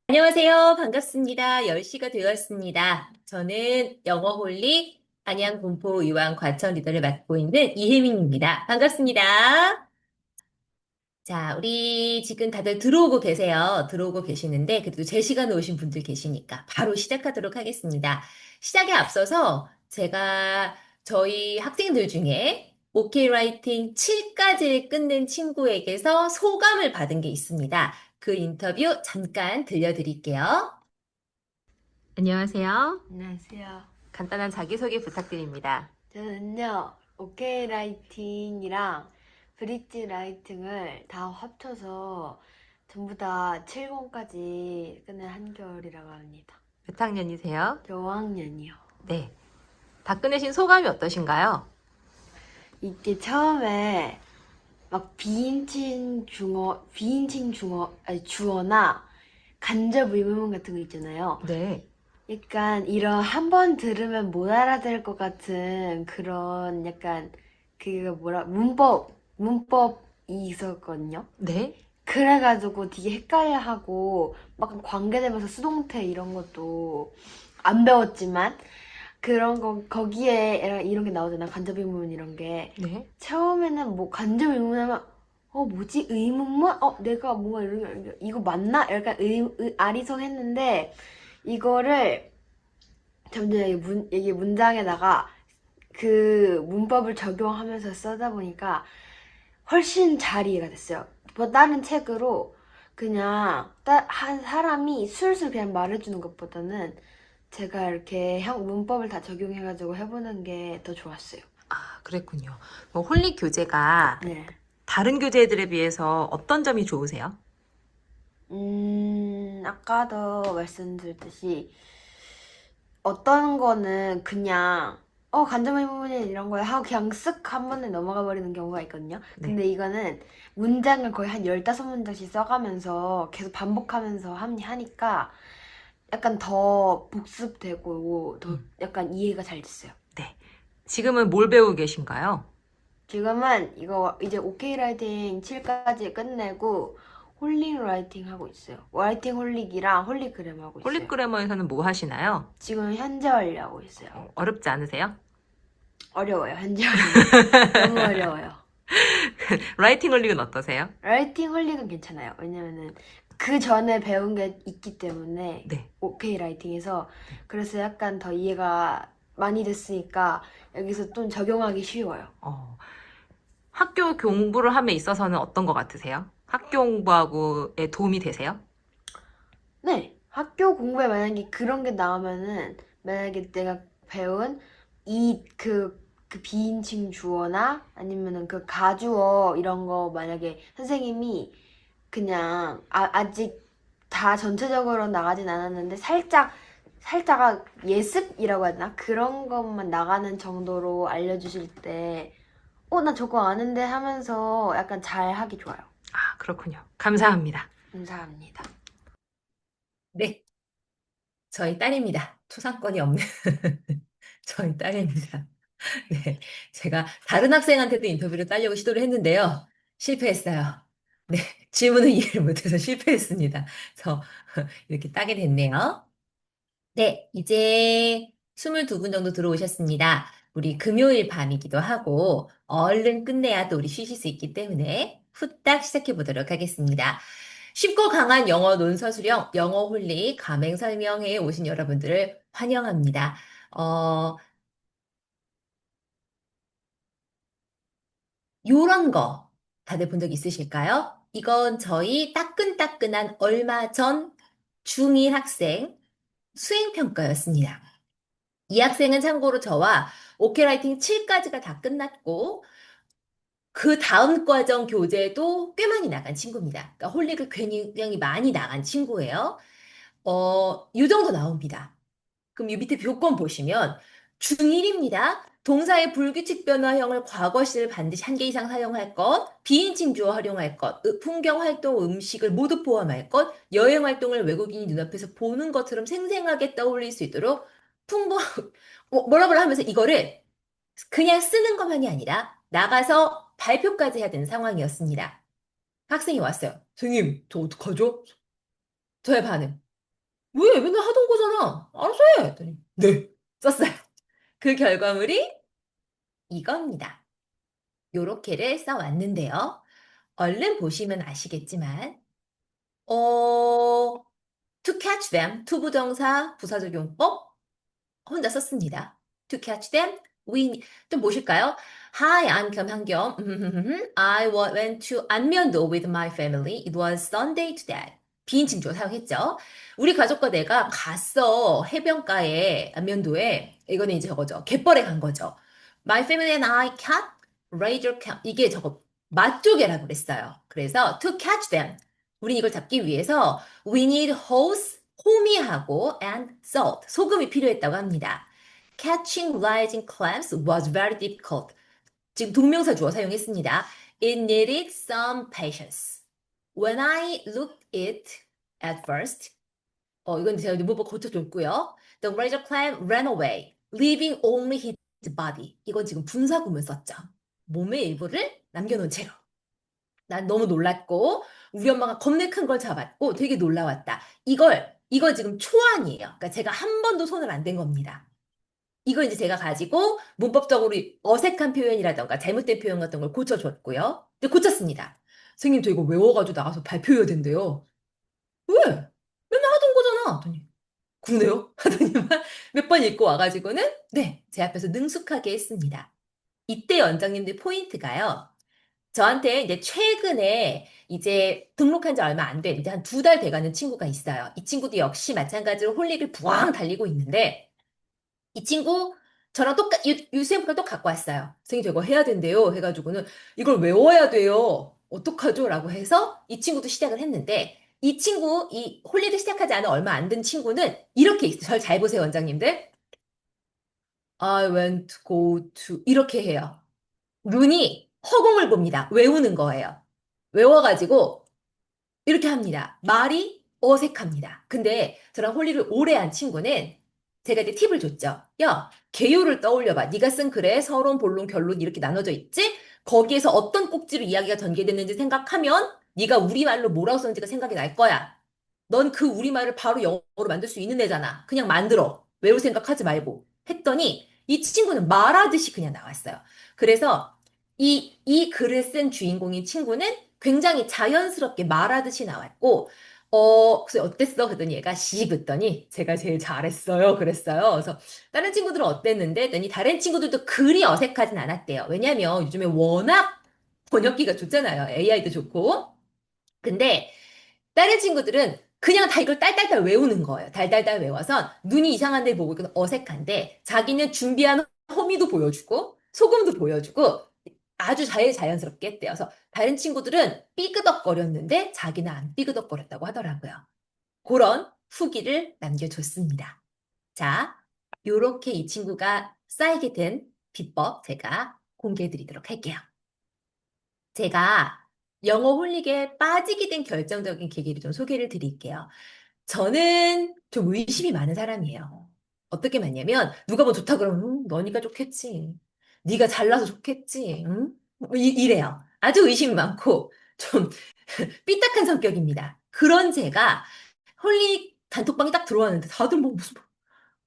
안녕하세요. 반갑습니다. 10시가 되었습니다. 저는 영어홀릭 안양군포유한 과천 리더를 맡고 있는 이혜민입니다. 반갑습니다. 자, 우리 지금 다들 들어오고 계세요. 들어오고 계시는데, 그래도 제 시간에 오신 분들 계시니까 바로 시작하도록 하겠습니다. 시작에 앞서서 제가 저희 학생들 중에 OK 라이팅 7까지를 끝낸 친구에게서 소감을 받은 게 있습니다. 그 인터뷰 잠깐 들려드릴게요. 안녕하세요. 안녕하세요. 간단한 자기소개 부탁드립니다. 저는요, 오케이 라이팅이랑 브릿지 라이팅을 다 합쳐서 전부 다 70까지 끝낸 한결이라고 합니다. 몇 학년이세요? 저 5학년이요. 네. 다 끝내신 소감이 어떠신가요? 이게 처음에 막 아니 주어나 간접 의문문 같은 거 있잖아요. 네. 약간 이런 한 번 들으면 못 알아들 것 같은 그런 약간 그 문법이 있었거든요. 네. 그래가지고 되게 헷갈려하고 막 관계되면서 수동태 이런 것도 안 배웠지만 그런 거 거기에 이런 게 나오잖아. 간접 의문 이런 게. 네. 처음에는 뭐 간접 의문하면 뭐지 의문문? 내가 뭔가 이거 맞나? 약간 아리송했는데 이거를 점점 이게 문장에다가 그 문법을 적용하면서 쓰다 보니까 훨씬 잘 이해가 됐어요. 뭐 다른 책으로 그냥 한 사람이 술술 그냥 말해주는 것보다는 제가 이렇게 문법을 다 적용해가지고 해보는 게 더 좋았어요. 아, 그랬군요. 홀릭 교재가 네. 다른 교재들에 비해서 어떤 점이 좋으세요? 아까도 말씀드렸듯이 어떤 거는 그냥 간접의 부분이 이런 거에 하고 그냥 쓱 한 번에 넘어가 버리는 경우가 있거든요. 네. 근데 이거는 문장을 거의 한 15문장씩 써가면서 계속 반복하면서 하니까 약간 더 복습되고 더 약간 이해가 잘 됐어요. 네. 지금은 뭘 배우고 계신가요? 지금은 이거 이제 오케이 라이팅 7까지 끝내고 홀릭 라이팅 하고 있어요. 라이팅 홀릭이랑 홀릭그램 하고 있어요. 홀릭 그래머에서는 뭐 하시나요? 지금 현재 완료하고 있어요. 어렵지 않으세요? 어려워요. 현재 완료. 너무 어려워요. 라이팅 홀릭은 어떠세요? 라이팅 홀릭은 괜찮아요. 왜냐면은 그 전에 배운 게 있기 때문에 네. 오케이 라이팅에서 그래서 약간 더 이해가 많이 됐으니까 여기서 좀 적용하기 쉬워요. 학교 공부를 함에 있어서는 어떤 것 같으세요? 학교 공부하고에 도움이 되세요? 네, 학교 공부에 만약에 그런 게 나오면은 만약에 내가 배운 그 비인칭 주어나 아니면은 그 가주어 이런 거 만약에 선생님이 그냥 아직 다 전체적으로 나가진 않았는데 살짝 예습이라고 해야 되나? 그런 것만 나가는 정도로 알려주실 때 나 저거 아는데 하면서 약간 잘 하기 좋아요. 아, 그렇군요. 감사합니다. 감사합니다. 네. 저희 딸입니다. 초상권이 없는 저희 딸입니다. 네. 제가 다른 학생한테도 인터뷰를 따려고 시도를 했는데요. 실패했어요. 네. 질문을 이해를 못해서 실패했습니다. 그래서 이렇게 따게 됐네요. 네. 이제 22분 정도 들어오셨습니다. 우리 금요일 밤이기도 하고 얼른 끝내야 또 우리 쉬실 수 있기 때문에 후딱 시작해 보도록 하겠습니다. 쉽고 강한 영어 논서 수령, 영어 홀릭 가맹 설명회에 오신 여러분들을 환영합니다. 어, 요런 거 다들 본 적 있으실까요? 이건 저희 따끈따끈한 얼마 전 중1 학생 수행평가였습니다. 이 학생은 참고로 저와 오케라이팅 7까지가 다 끝났고 그 다음 과정 교재도 꽤 많이 나간 친구입니다. 그러니까 홀릭을 굉장히 많이 나간 친구예요. 이 정도 나옵니다. 그럼 이 밑에 조건 보시면 중1입니다. 동사의 불규칙 변화형을 과거 시를 반드시 한 개 이상 사용할 것, 비인칭 주어 활용할 것, 풍경 활동, 음식을 모두 포함할 것, 여행 활동을 외국인이 눈앞에서 보는 것처럼 생생하게 떠올릴 수 있도록 풍부 뭐라 뭐라 하면서 이거를 그냥 쓰는 것만이 아니라 나가서 발표까지 해야 되는 상황이었습니다. 학생이 왔어요. 선생님, 저 어떡하죠? 저의 반응. 왜? 맨날 하던 거잖아. 알아서 해. 했더니, 네. 썼어요. 그 결과물이 이겁니다. 요렇게를 써왔는데요. 얼른 보시면 아시겠지만, to catch them, 투부정사, 부사적용법, 혼자 썼습니다. To catch them, 또 보실까요? Hi, I'm 겸한겸. went to 안면도 with my family. It was Sunday today. 비인칭조 사용했죠. 우리 가족과 내가 갔어. 해변가에, 안면도에. 이거는 이제 저거죠. 갯벌에 간 거죠. My family and I caught razor camp. 이게 저거, 맛조개라고 그랬어요. 그래서 to catch them. 우린 이걸 잡기 위해서 we need hose, 호미하고 and salt, 소금이 필요했다고 합니다. Catching rising clams was very difficult. 지금 동명사 주어 사용했습니다. It needed some patience. When I looked it at first, 이건 제가 문법 고쳐줬고요. The razor clam ran away, leaving only his body. 이건 지금 분사구문 썼죠. 몸의 일부를 남겨놓은 채로. 난 너무 놀랐고, 우리 엄마가 겁내 큰 걸 잡았고, 되게 놀라웠다. 이거 지금 초안이에요. 그러니까 제가 한 번도 손을 안 댄 겁니다. 이거 이제 제가 가지고 문법적으로 어색한 표현이라던가 잘못된 표현 같은 걸 고쳐줬고요. 근데 고쳤습니다. 선생님, 저 이거 외워가지고 나가서 발표해야 된대요. 왜? 맨날 하던 거잖아. 하더니, 그러네요. 하더니만 몇 번 읽고 와가지고는, 네, 제 앞에서 능숙하게 했습니다. 이때 원장님들 포인트가요. 저한테 이제 최근에 이제 등록한 지 얼마 안 된, 이제 한 2달 돼가는 친구가 있어요. 이 친구도 역시 마찬가지로 홀릭을 부황 달리고 있는데, 이 친구 저랑 유쌤걸 또 갖고 왔어요. 선생님 저거 해야 된대요. 해가지고는 이걸 외워야 돼요. 어떡하죠? 라고 해서 이 친구도 시작을 했는데, 이 친구, 이 홀릭을 시작하지 않은 얼마 안 된 친구는 이렇게 있어요. 잘 잘 보세요, 원장님들. I went to go to 이렇게 해요. 눈이 허공을 봅니다. 외우는 거예요. 외워가지고 이렇게 합니다. 말이 어색합니다. 근데 저랑 홀리를 오래 한 친구는 제가 이제 팁을 줬죠. 야, 개요를 떠올려봐. 네가 쓴 글에 서론, 본론, 결론 이렇게 나눠져 있지? 거기에서 어떤 꼭지로 이야기가 전개됐는지 생각하면 네가 우리말로 뭐라고 썼는지가 생각이 날 거야. 넌 그 우리말을 바로 영어로 만들 수 있는 애잖아. 그냥 만들어. 외울 생각하지 말고. 했더니 이 친구는 말하듯이 그냥 나왔어요. 그래서 이 글을 쓴 주인공인 친구는 굉장히 자연스럽게 말하듯이 나왔고, 그래서 어땠어? 그랬더니 얘가 시 그랬더니 제가 제일 잘했어요. 그랬어요. 그래서 다른 친구들은 어땠는데? 했더니 다른 친구들도 그리 어색하진 않았대요. 왜냐면 요즘에 워낙 번역기가 좋잖아요. AI도 좋고. 근데 다른 친구들은 그냥 다 이걸 딸딸딸 외우는 거예요. 달달달 외워서 눈이 이상한 데 보고 이건 어색한데 자기는 준비한 허미도 보여주고 소금도 보여주고 아주 자연스럽게 했대요. 그래서 다른 친구들은 삐그덕거렸는데 자기는 안 삐그덕거렸다고 하더라고요. 그런 후기를 남겨줬습니다. 자, 요렇게 이 친구가 쌓이게 된 비법 제가 공개해드리도록 할게요. 제가 영어 홀릭에 빠지게 된 결정적인 계기를 좀 소개를 드릴게요. 저는 좀 의심이 많은 사람이에요. 어떻게 맞냐면 누가 뭐 좋다 그러면 너니까 좋겠지. 네가 잘나서 좋겠지. 응? 뭐 이래요. 아주 의심이 많고 좀 삐딱한 성격입니다. 그런 제가 홀릭 단톡방에 딱 들어왔는데 다들 뭐 무슨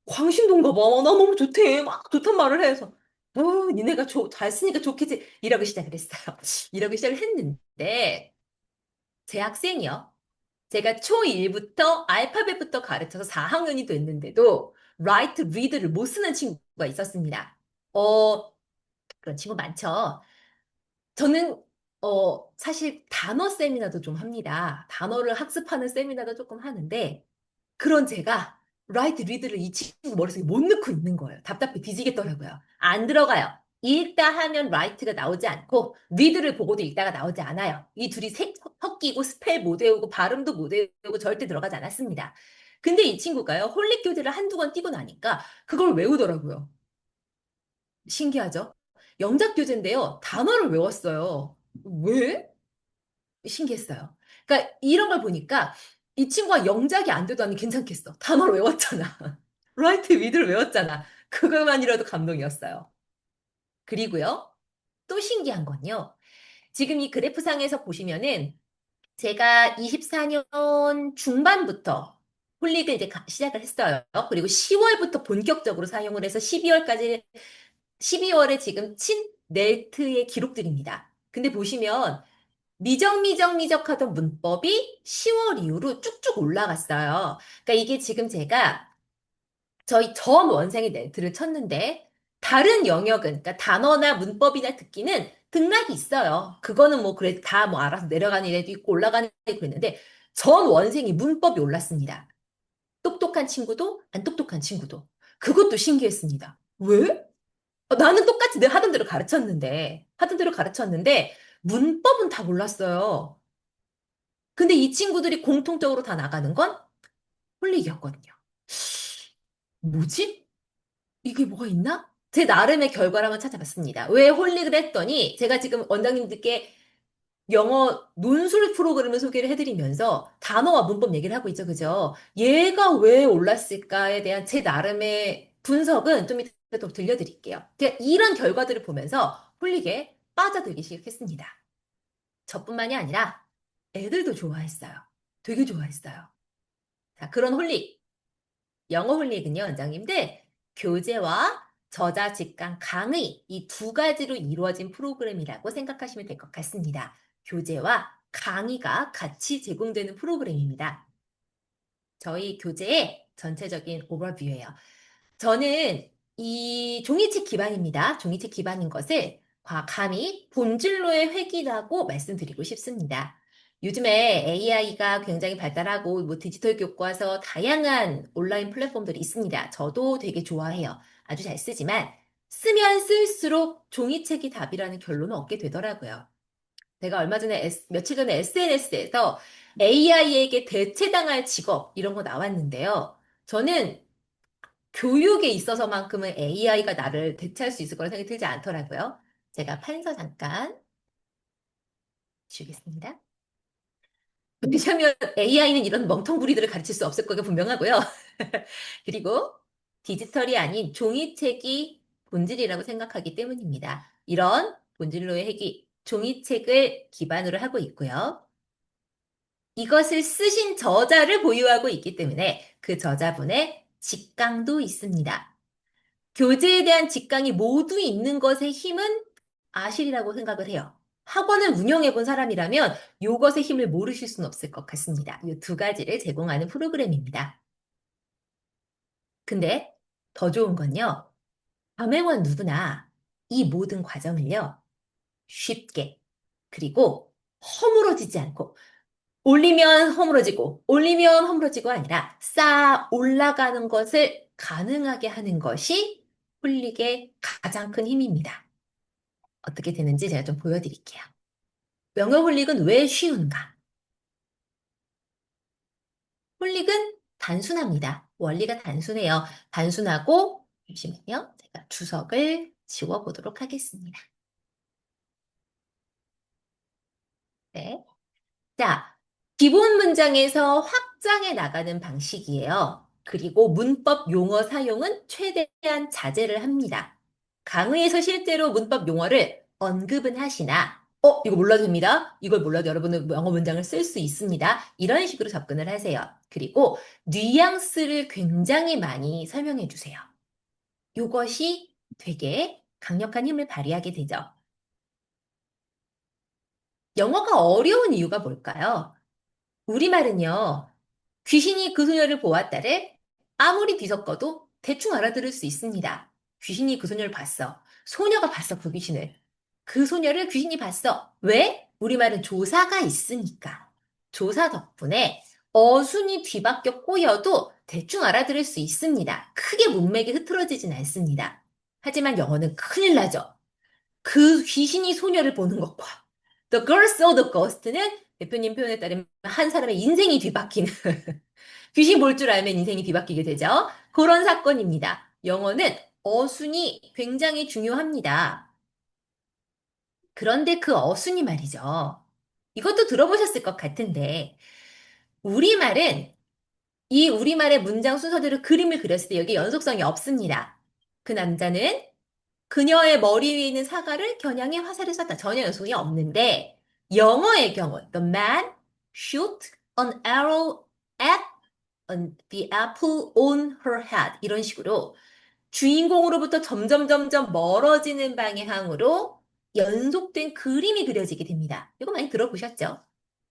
광신도인가 봐. 나 너무 좋대. 막 좋단 말을 해서. 니네가 잘 쓰니까 좋겠지. 이라고 시작을 했어요. 이라고 시작을 했는데, 제 학생이요. 제가 초1부터 알파벳부터 가르쳐서 4학년이 됐는데도, write, read를 못 쓰는 친구가 있었습니다. 어, 그런 친구 많죠. 저는, 사실 단어 세미나도 좀 합니다. 단어를 학습하는 세미나도 조금 하는데, 그런 제가 라이트 리드를 이 친구 머릿속에 못 넣고 있는 거예요. 답답해 뒤지겠더라고요. 안 들어가요. 읽다 하면 라이트가 나오지 않고 리드를 보고도 읽다가 나오지 않아요. 이 둘이 섞이고 스펠 못 외우고 발음도 못 외우고 절대 들어가지 않았습니다. 근데 이 친구가요. 홀릭 교재를 한두 권 띄고 나니까 그걸 외우더라고요. 신기하죠? 영작 교재인데요. 단어를 외웠어요. 왜? 신기했어요. 그러니까 이런 걸 보니까 이 친구가 영작이 안 돼도 나는 괜찮겠어. 단어를 외웠잖아. 라이트 위드를 외웠잖아. 그것만이라도 감동이었어요. 그리고요, 또 신기한 건요. 지금 이 그래프상에서 보시면은 제가 24년 중반부터 홀릭을 이제 시작을 했어요. 그리고 10월부터 본격적으로 사용을 해서 12월까지, 12월에 지금 친 넬트의 기록들입니다. 근데 보시면 미적미적 하던 문법이 10월 이후로 쭉쭉 올라갔어요. 그러니까 이게 지금 제가 저희 전 원생의 넬트를 쳤는데 다른 영역은 그러니까 단어나 문법이나 듣기는 등락이 있어요. 그거는 뭐 그래 다 뭐 알아서 내려가는 애도 있고 올라가는 애도 있는데 전 원생이 문법이 올랐습니다. 똑똑한 친구도 안 똑똑한 친구도. 그것도 신기했습니다. 왜? 나는 똑같이 내가 하던 대로 가르쳤는데 문법은 다 몰랐어요. 근데 이 친구들이 공통적으로 다 나가는 건 홀릭이었거든요. 뭐지? 이게 뭐가 있나? 제 나름의 결과를 한번 찾아봤습니다. 왜 홀릭을 했더니 제가 지금 원장님들께 영어 논술 프로그램을 소개를 해드리면서 단어와 문법 얘기를 하고 있죠, 그죠? 얘가 왜 올랐을까에 대한 제 나름의 분석은 좀 이따 또 들려드릴게요. 제가 이런 결과들을 보면서 홀릭에 빠져들기 시작했습니다. 저뿐만이 아니라 애들도 좋아했어요. 되게 좋아했어요. 자, 그런 홀릭. 영어 홀릭은요, 원장님들, 교재와 저자 직강 강의 이 두 가지로 이루어진 프로그램이라고 생각하시면 될 것 같습니다. 교재와 강의가 같이 제공되는 프로그램입니다. 저희 교재의 전체적인 오버뷰예요. 저는 이 종이책 기반입니다. 종이책 기반인 것을 감히 본질로의 획이라고 말씀드리고 싶습니다. 요즘에 AI가 굉장히 발달하고 뭐 디지털 교과서 다양한 온라인 플랫폼들이 있습니다. 저도 되게 좋아해요. 아주 잘 쓰지만 쓰면 쓸수록 종이책이 답이라는 결론을 얻게 되더라고요. 제가 며칠 전에 SNS에서 AI에게 대체당할 직업 이런 거 나왔는데요. 저는 교육에 있어서만큼은 AI가 나를 대체할 수 있을 거라 생각이 들지 않더라고요. 제가 판서 잠깐 주겠습니다. 왜냐하면 AI는 이런 멍텅구리들을 가르칠 수 없을 거가 분명하고요. 그리고 디지털이 아닌 종이책이 본질이라고 생각하기 때문입니다. 이런 본질로의 핵이 종이책을 기반으로 하고 있고요. 이것을 쓰신 저자를 보유하고 있기 때문에 그 저자분의 직강도 있습니다. 교재에 대한 직강이 모두 있는 것의 힘은 아실이라고 생각을 해요. 학원을 운영해 본 사람이라면 이것의 힘을 모르실 수는 없을 것 같습니다. 이 두 가지를 제공하는 프로그램입니다. 근데 더 좋은 건요. 밤행원 누구나 이 모든 과정을요. 쉽게 그리고 허물어지지 않고 올리면 허물어지고 올리면 허물어지고 아니라 쌓아 올라가는 것을 가능하게 하는 것이 홀릭의 가장 큰 힘입니다. 어떻게 되는지 제가 좀 보여드릴게요. 영어 홀릭은 왜 쉬운가? 홀릭은 단순합니다. 원리가 단순해요. 단순하고, 잠시만요. 제가 주석을 지워보도록 하겠습니다. 네. 자, 기본 문장에서 확장해 나가는 방식이에요. 그리고 문법 용어 사용은 최대한 자제를 합니다. 강의에서 실제로 문법 용어를 언급은 하시나, 이거 몰라도 됩니다. 이걸 몰라도 여러분은 영어 문장을 쓸 수 있습니다. 이런 식으로 접근을 하세요. 그리고 뉘앙스를 굉장히 많이 설명해 주세요. 이것이 되게 강력한 힘을 발휘하게 되죠. 영어가 어려운 이유가 뭘까요? 우리말은요, 귀신이 그 소녀를 보았다를 아무리 뒤섞어도 대충 알아들을 수 있습니다. 귀신이 그 소녀를 봤어. 소녀가 봤어, 그 귀신을. 그 소녀를 귀신이 봤어. 왜? 우리말은 조사가 있으니까. 조사 덕분에 어순이 뒤바뀌어 꼬여도 대충 알아들을 수 있습니다. 크게 문맥이 흐트러지진 않습니다. 하지만 영어는 큰일 나죠. 그 귀신이 소녀를 보는 것과 The girl saw the ghost는 대표님 표현에 따르면 한 사람의 인생이 뒤바뀌는 귀신 볼 줄 알면 인생이 뒤바뀌게 되죠. 그런 사건입니다. 영어는 어순이 굉장히 중요합니다. 그런데 그 어순이 말이죠. 이것도 들어보셨을 것 같은데 우리말은 이 우리말의 문장 순서대로 그림을 그렸을 때 여기 연속성이 없습니다. 그 남자는 그녀의 머리 위에 있는 사과를 겨냥해 화살을 쐈다. 전혀 연속이 없는데 영어의 경우 The man shoot an arrow at the apple on her head. 이런 식으로 주인공으로부터 점점 멀어지는 방향으로 연속된 그림이 그려지게 됩니다. 이거 많이 들어보셨죠?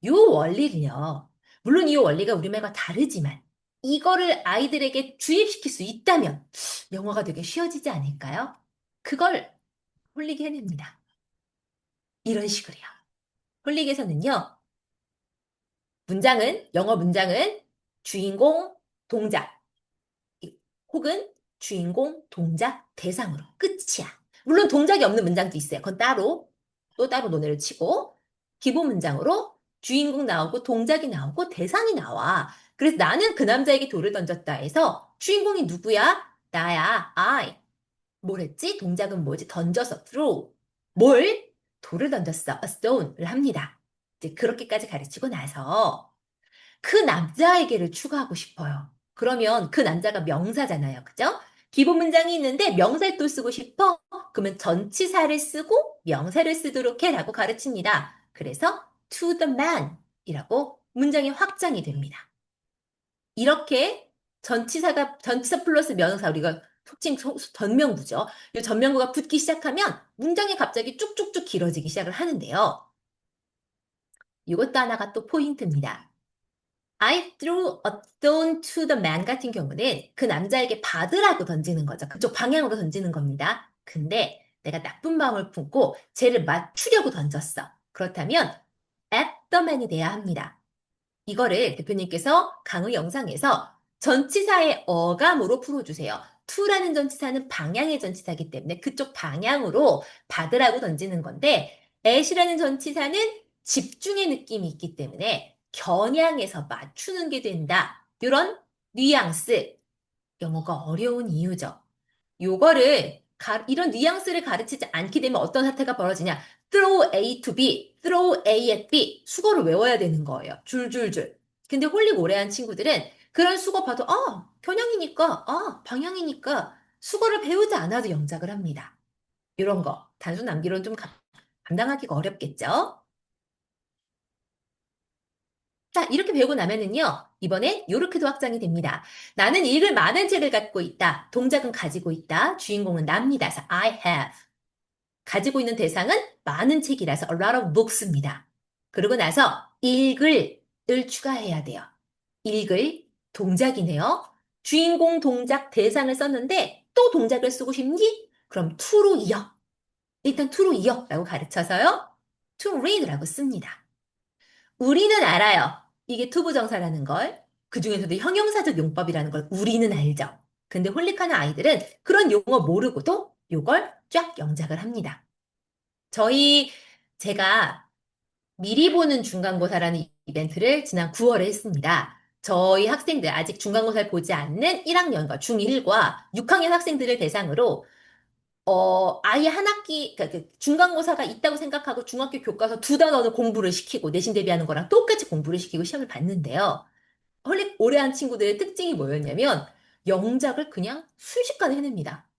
요 원리를요. 물론 이 원리가 우리말과 다르지만 이거를 아이들에게 주입시킬 수 있다면 영어가 되게 쉬워지지 않을까요? 그걸 홀릭이 해냅니다. 이런 식으로요. 홀릭에서는요. 영어 문장은 주인공, 동작, 혹은 주인공, 동작, 대상으로 끝이야. 물론 동작이 없는 문장도 있어요. 그건 또 따로 논의를 치고, 기본 문장으로 주인공 나오고, 동작이 나오고, 대상이 나와. 그래서 나는 그 남자에게 돌을 던졌다 해서, 주인공이 누구야? 나야, I. 뭘 했지? 동작은 뭐지? 던져서, throw. 뭘? 돌을 던졌어, a stone을 합니다. 이제 그렇게까지 가르치고 나서, 그 남자에게를 추가하고 싶어요. 그러면 그 남자가 명사잖아요. 그죠? 기본 문장이 있는데 명사를 또 쓰고 싶어? 그러면 전치사를 쓰고 명사를 쓰도록 해 라고 가르칩니다. 그래서 to the man 이라고 문장이 확장이 됩니다. 이렇게 전치사 플러스 명사 우리가 속칭 전명구죠. 이 전명구가 붙기 시작하면 문장이 갑자기 쭉쭉쭉 길어지기 시작을 하는데요. 이것도 하나가 또 포인트입니다. I threw a stone to the man 같은 경우는 그 남자에게 받으라고 던지는 거죠. 그쪽 방향으로 던지는 겁니다. 근데 내가 나쁜 마음을 품고 쟤를 맞추려고 던졌어. 그렇다면 at the man이 돼야 합니다. 이거를 대표님께서 강의 영상에서 전치사의 어감으로 풀어주세요. to라는 전치사는 방향의 전치사이기 때문에 그쪽 방향으로 받으라고 던지는 건데 at이라는 전치사는 집중의 느낌이 있기 때문에 겨냥해서 맞추는 게 된다. 이런 뉘앙스. 영어가 어려운 이유죠. 이런 뉘앙스를 가르치지 않게 되면 어떤 사태가 벌어지냐. throw A to B, throw A at B. 수거를 외워야 되는 거예요. 줄줄줄. 근데 홀릭 오래한 친구들은 그런 수거 봐도, 겨냥이니까, 방향이니까 수거를 배우지 않아도 영작을 합니다. 이런 거. 단순 암기로는 좀 감당하기가 어렵겠죠? 자, 이렇게 배우고 나면은요, 이번엔 요렇게도 확장이 됩니다. 나는 읽을 많은 책을 갖고 있다. 동작은 가지고 있다. 주인공은 납니다. 그래서 I have. 가지고 있는 대상은 많은 책이라서 a lot of books입니다. 그러고 나서 읽을을 추가해야 돼요. 읽을 동작이네요. 주인공 동작 대상을 썼는데 또 동작을 쓰고 싶니? 그럼 to로 이어. 일단 to로 이어라고 가르쳐서요. to read라고 씁니다. 우리는 알아요. 이게 투부정사라는 걸. 그중에서도 형용사적 용법이라는 걸 우리는 알죠. 근데 홀릭하는 아이들은 그런 용어 모르고도 요걸 쫙 영작을 합니다. 제가 미리 보는 중간고사라는 이벤트를 지난 9월에 했습니다. 저희 학생들, 아직 중간고사를 보지 않는 1학년과 중1과 6학년 학생들을 대상으로 아예 한 학기, 그러니까 그 중간고사가 있다고 생각하고 중학교 교과서 두 단원을 공부를 시키고 내신 대비하는 거랑 똑같이 공부를 시키고 시험을 봤는데요. 헐리 오래 한 친구들의 특징이 뭐였냐면 영작을 그냥 순식간에 해냅니다.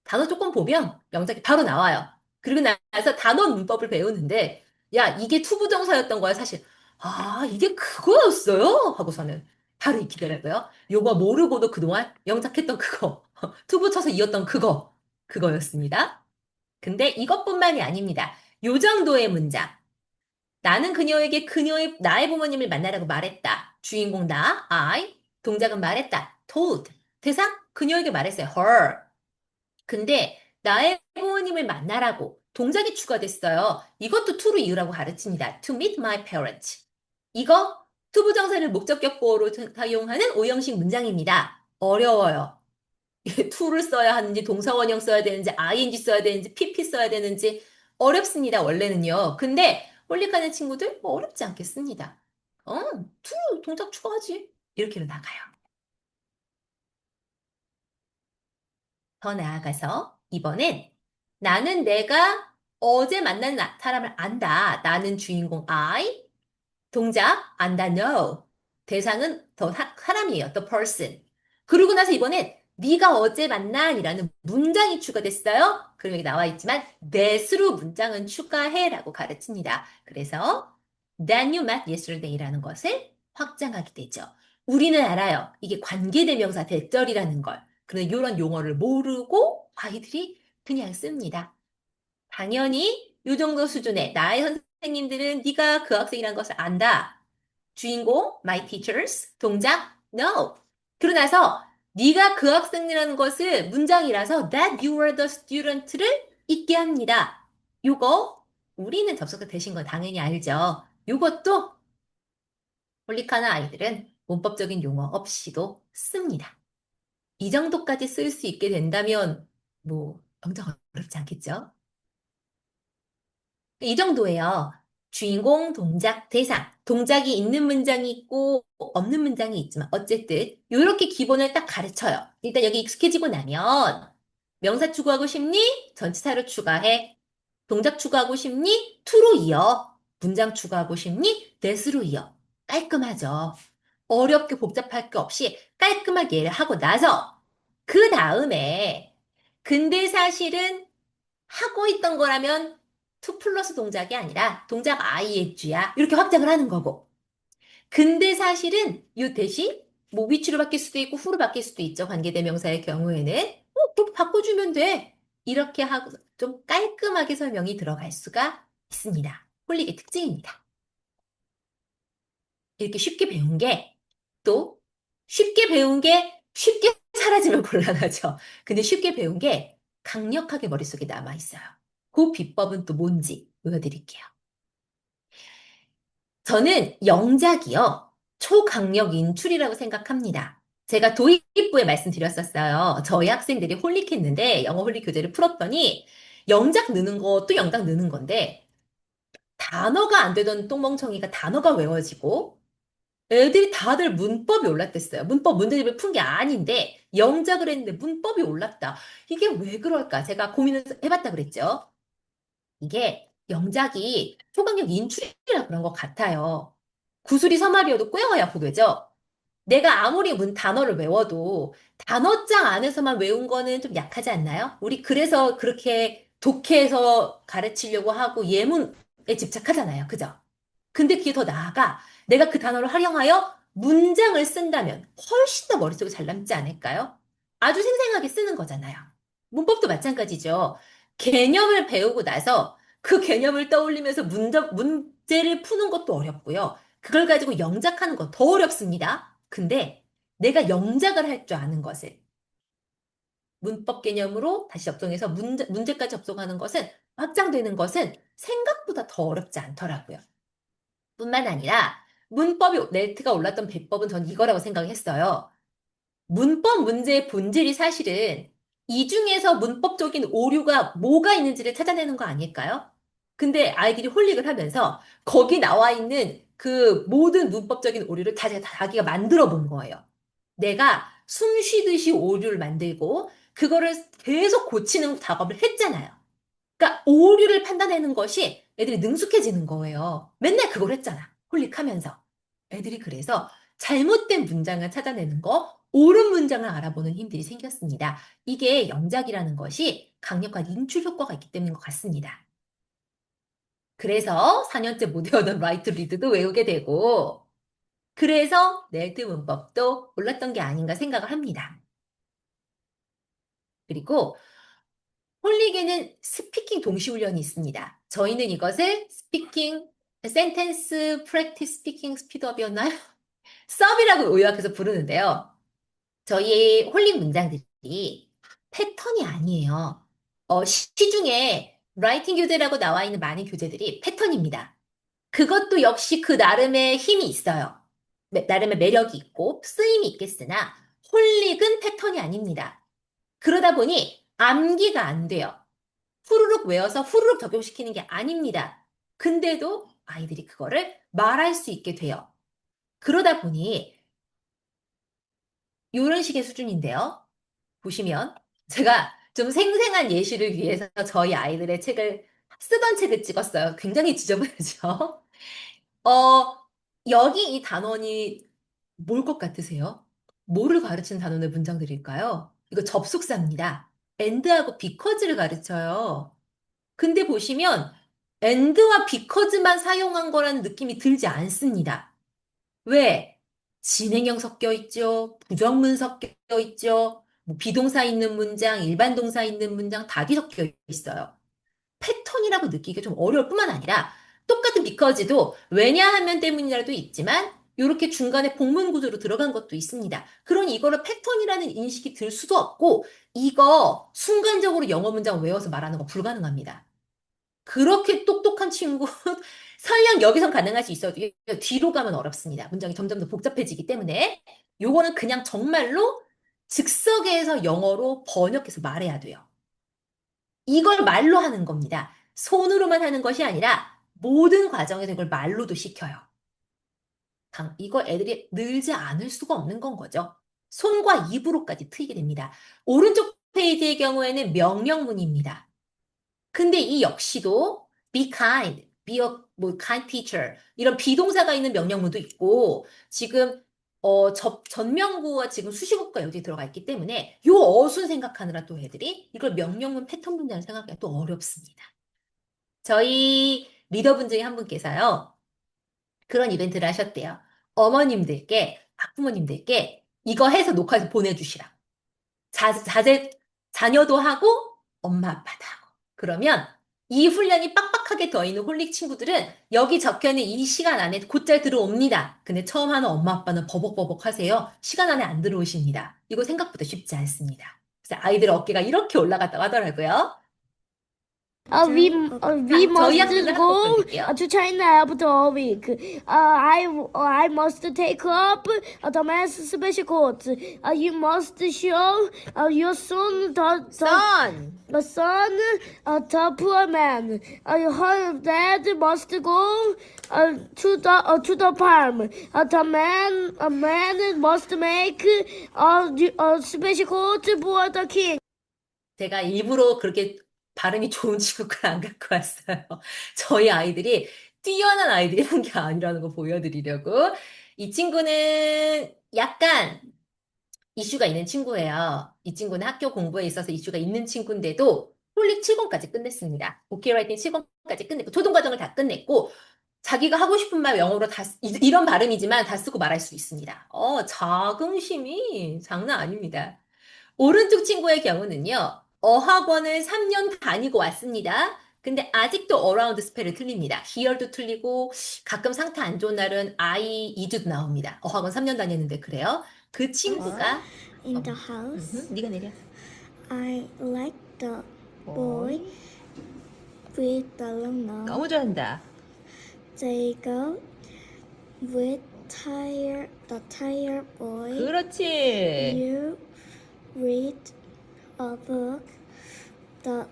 단어 조금 보면 영작이 바로 나와요. 그리고 나서 단어 문법을 배우는데 야, 이게 투부정사였던 거야, 사실. 아, 이게 그거였어요? 하고서는 바로 익히더라고요. 요거 모르고도 그동안 영작했던 그거, 투부 쳐서 이었던 그거였습니다. 근데 이것뿐만이 아닙니다. 요 정도의 문장. 나는 그녀에게 나의 부모님을 만나라고 말했다. 주인공 I. 동작은 말했다. told. 대상? 그녀에게 말했어요. her. 근데 나의 부모님을 만나라고 동작이 추가됐어요. 이것도 to로 이유라고 가르칩니다. To meet my parents. 이거 투부정사를 목적격보로 사용하는 오형식 문장입니다. 어려워요. to를 써야 하는지 동사원형 써야 되는지 ing 써야 되는지 pp 써야 되는지 어렵습니다. 원래는요. 근데 홀릭하는 친구들 뭐 어렵지 않겠습니다. to 동작 추가하지. 이렇게로 나가요. 더 나아가서 이번엔 나는 내가 어제 만난 사람을 안다. 나는 주인공 I. 동작 안다 know. 대상은 사람이에요. the person. 그러고 나서 이번엔 네가 어제 만난이라는 문장이 추가됐어요. 그럼 여기 나와 있지만 that으로 문장은 추가해라고 가르칩니다. 그래서 that you met yesterday라는 것을 확장하게 되죠. 우리는 알아요. 이게 관계대명사 대절이라는 걸. 그런데 이런 용어를 모르고 아이들이 그냥 씁니다. 당연히 이 정도 수준의 나의 선생님들은 네가 그 학생이라는 것을 안다. 주인공, my teachers, 동작, no. 그러고 나서 네가 그 학생이라는 것을 문장이라서 that you are the student를 있게 합니다. 요거 우리는 접속사 대신 건 당연히 알죠. 요것도 홀릭하는 아이들은 문법적인 용어 없이도 씁니다. 이 정도까지 쓸 수 있게 된다면 뭐 엄청 어렵지 않겠죠? 이 정도예요. 주인공, 동작, 대상. 동작이 있는 문장이 있고 없는 문장이 있지만 어쨌든 이렇게 기본을 딱 가르쳐요. 일단 여기 익숙해지고 나면 명사 추구하고 싶니? 전치사로 추가해. 동작 추구하고 싶니? to로 이어. 문장 추구하고 싶니? that으로 이어. 깔끔하죠. 어렵게 복잡할 게 없이 깔끔하게 이해를 하고 나서 그 다음에 근데 사실은 하고 있던 거라면 to 플러스 동작이 아니라 동작 ING야. 이렇게 확장을 하는 거고. 근데 사실은 이 대신 뭐 위치로 바뀔 수도 있고 후로 바뀔 수도 있죠. 관계대명사의 경우에는. 또 바꿔주면 돼. 이렇게 하고 좀 깔끔하게 설명이 들어갈 수가 있습니다. 홀릭의 특징입니다. 이렇게 쉽게 배운 게 또 쉽게 배운 게 쉽게 사라지면 곤란하죠. 근데 쉽게 배운 게 강력하게 머릿속에 남아 있어요. 그 비법은 또 뭔지 보여드릴게요. 저는 영작이요. 초강력 인출이라고 생각합니다. 제가 도입부에 말씀드렸었어요. 저희 학생들이 홀릭했는데 영어 홀릭 교재를 풀었더니 영작 느는 것도 영작 느는 건데 단어가 안 되던 똥멍청이가 단어가 외워지고 애들이 다들 문법이 올랐댔어요. 문법 문제집을 푼 게 아닌데 영작을 했는데 문법이 올랐다. 이게 왜 그럴까? 제가 고민을 해봤다 그랬죠. 이게 영작이 초강력 인출이라 그런 것 같아요. 구슬이 서말이어도 꿰어야 보겠죠? 내가 아무리 단어를 외워도 단어장 안에서만 외운 거는 좀 약하지 않나요? 우리 그래서 그렇게 독해해서 가르치려고 하고 예문에 집착하잖아요. 그죠? 근데 그게 더 나아가 내가 그 단어를 활용하여 문장을 쓴다면 훨씬 더 머릿속에 잘 남지 않을까요? 아주 생생하게 쓰는 거잖아요. 문법도 마찬가지죠. 개념을 배우고 나서 그 개념을 떠올리면서 문제를 푸는 것도 어렵고요. 그걸 가지고 영작하는 건 더 어렵습니다. 근데 내가 영작을 할 줄 아는 것을 문법 개념으로 다시 접속해서 문제까지 접속하는 것은 확장되는 것은 생각보다 더 어렵지 않더라고요. 뿐만 아니라 문법이 렐트가 올랐던 배법은 전 이거라고 생각했어요. 문법 문제의 본질이 사실은 이 중에서 문법적인 오류가 뭐가 있는지를 찾아내는 거 아닐까요? 근데 아이들이 홀릭을 하면서 거기 나와 있는 그 모든 문법적인 오류를 자기가 만들어 본 거예요. 내가 숨 쉬듯이 오류를 만들고 그거를 계속 고치는 작업을 했잖아요. 그러니까 오류를 판단하는 것이 애들이 능숙해지는 거예요. 맨날 그걸 했잖아. 홀릭하면서. 애들이 그래서 잘못된 문장을 찾아내는 거, 옳은 문장을 알아보는 힘들이 생겼습니다. 이게 영작이라는 것이 강력한 인출 효과가 있기 때문인 것 같습니다. 그래서 4년째 못 외우던 라이트 리드도 외우게 되고, 그래서 넬트 문법도 올랐던 게 아닌가 생각을 합니다. 그리고 홀릭에는 스피킹 동시훈련이 있습니다. 저희는 이것을 스피킹, 센텐스 프랙티스 스피킹 스피드업이었나요? 썹이라고 요약해서 부르는데요. 저희 홀릭 문장들이 패턴이 아니에요. 시중에 라이팅 교재라고 나와 있는 많은 교재들이 패턴입니다. 그것도 역시 그 나름의 힘이 있어요. 나름의 매력이 있고 쓰임이 있겠으나 홀릭은 패턴이 아닙니다. 그러다 보니 암기가 안 돼요. 후루룩 외워서 후루룩 적용시키는 게 아닙니다. 근데도 아이들이 그거를 말할 수 있게 돼요. 그러다 보니 이런 식의 수준인데요. 보시면 제가 좀 생생한 예시를 위해서 저희 아이들의 책을 쓰던 책을 찍었어요. 굉장히 지저분하죠? 어, 여기 이 단원이 뭘 것 같으세요? 뭐를 가르치는 단원의 문장들일까요? 이거 접속사입니다. and하고 because를 가르쳐요. 근데 보시면 and와 because만 사용한 거라는 느낌이 들지 않습니다. 왜? 진행형 섞여 있죠. 부정문 섞여 있죠. 뭐 비동사 있는 문장, 일반 동사 있는 문장 다 뒤섞여 있어요. 패턴이라고 느끼기 좀 어려울 뿐만 아니라 똑같은 because도 왜냐하면 때문이라도 있지만 이렇게 중간에 복문 구조로 들어간 것도 있습니다. 그러니 이거를 패턴이라는 인식이 들 수도 없고 이거 순간적으로 영어 문장 외워서 말하는 거 불가능합니다. 그렇게 똑똑한 친구 설령 여기선 가능할 수 있어도 뒤로 가면 어렵습니다. 문장이 점점 더 복잡해지기 때문에 요거는 그냥 정말로 즉석에서 영어로 번역해서 말해야 돼요. 이걸 말로 하는 겁니다. 손으로만 하는 것이 아니라 모든 과정에서 이걸 말로도 시켜요. 이거 애들이 늘지 않을 수가 없는 건 거죠. 손과 입으로까지 트이게 됩니다. 오른쪽 페이지의 경우에는 명령문입니다. 근데 이 역시도 be kind, be a 뭐 kind teacher 이런 비동사가 있는 명령문도 있고 지금 전명구와 지금 수식어가 여기 들어가 있기 때문에 요 어순 생각하느라 또 애들이 이걸 명령문 패턴 문장을 생각하기가 또 어렵습니다. 저희 리더분 중에 한 분께서요. 그런 이벤트를 하셨대요. 어머님들께, 학부모님들께 이거 해서 녹화해서 보내주시라. 자제, 자녀도 하고 엄마 아빠도 하고. 그러면 이 훈련이 빡빡하게 더 있는 홀릭 친구들은 여기 적혀있는 이 시간 안에 곧잘 들어옵니다. 근데 처음 하는 엄마 아빠는 버벅버벅 하세요. 시간 안에 안 들어오십니다. 이거 생각보다 쉽지 않습니다. 그래서 아이들 어깨가 이렇게 올라갔다고 하더라고요. We 자, 저희 must 학생들 학습 go 볼게요. to China after a week. I must take up the math special course. You must show your son the son the poor man. Her dad must go to the farm. A man must make a special court for the king. 제가 일부러 그렇게 발음이 좋은 친구를 안 갖고 왔어요. 저희 아이들이 뛰어난 아이들이란 게 아니라는 거 보여드리려고. 이 친구는 약간 이슈가 있는 친구예요. 이 친구는 학교 공부에 있어서 이슈가 있는 친구인데도 홀릭 7권까지 끝냈습니다. 오케이 라이팅 7권까지 끝냈고 초등 과정을 다 끝냈고 자기가 하고 싶은 말 영어로 다 이런 발음이지만 다 쓰고 말할 수 있습니다. 자긍심이 장난 아닙니다. 오른쪽 친구의 경우는요. 어학원을 3년 다니고 왔습니다. 근데 아직도 어라운드 스펠을 틀립니다. 히얼도 틀리고 가끔 상태 안 좋은 날은 I, 이주도 나옵니다. 어학원 3년 다녔는데 그래요. 그 친구가 In the house, 네가 내려. I like the boy with the long nose. 너무 좋아한다. They go with the tired boy. 그렇지. You read a book the,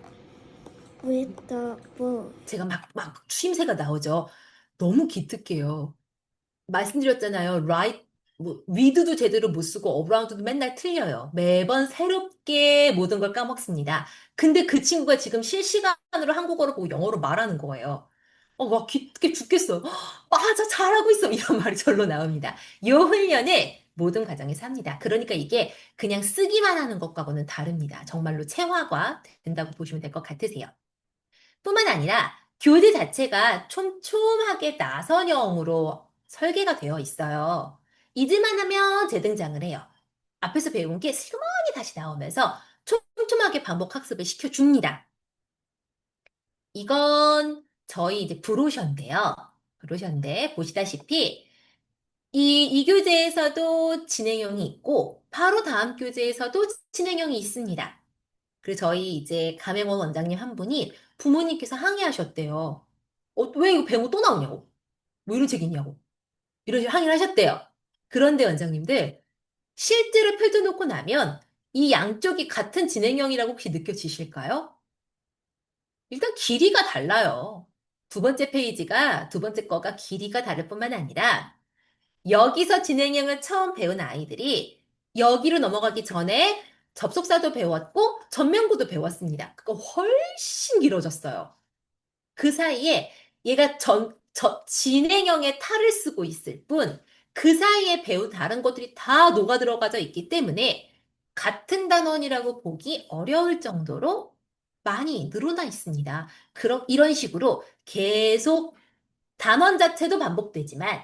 with the boy. 제가 막 추임새가 나오죠. 너무 기특해요. 말씀드렸잖아요. right, read도 제대로 못 쓰고 around도 맨날 틀려요. 매번 새롭게 모든 걸 까먹습니다. 근데 그 친구가 지금 실시간으로 한국어를 보고 영어로 말하는 거예요. 막 기특해 죽겠어. 맞아, 잘하고 있어. 이런 말이 절로 나옵니다. 이 훈련을 모든 과정에서 합니다. 그러니까 이게 그냥 쓰기만 하는 것과는 다릅니다. 정말로 체화가 된다고 보시면 될 것 같으세요. 뿐만 아니라 교재 자체가 촘촘하게 나선형으로 설계가 되어 있어요. 잊을만 하면 재등장을 해요. 앞에서 배운 게 슬그머니 다시 나오면서 촘촘하게 반복 학습을 시켜줍니다. 이건 저희 이제 브로셔인데요. 브로셔인데 보시다시피 이 교재에서도 진행형이 있고 바로 다음 교재에서도 진행형이 있습니다. 그래서 저희 이제 감행원 원장님 한 분이 부모님께서 항의하셨대요. 왜 이거 배우 또 나오냐고. 뭐 이런 책 있냐고. 이런 식으로 항의를 하셨대요. 그런데 원장님들 실제로 펼쳐놓고 나면 이 양쪽이 같은 진행형이라고 혹시 느껴지실까요? 일단 길이가 달라요. 두 번째 페이지가 두 번째 거가 길이가 다를 뿐만 아니라 여기서 진행형을 처음 배운 아이들이 여기로 넘어가기 전에 접속사도 배웠고 전면구도 배웠습니다. 그거 훨씬 길어졌어요. 그 사이에 얘가 진행형의 탈을 쓰고 있을 뿐 그 사이에 배운 다른 것들이 다 녹아 들어가져 있기 때문에 같은 단원이라고 보기 어려울 정도로 많이 늘어나 있습니다. 이런 식으로 계속 단원 자체도 반복되지만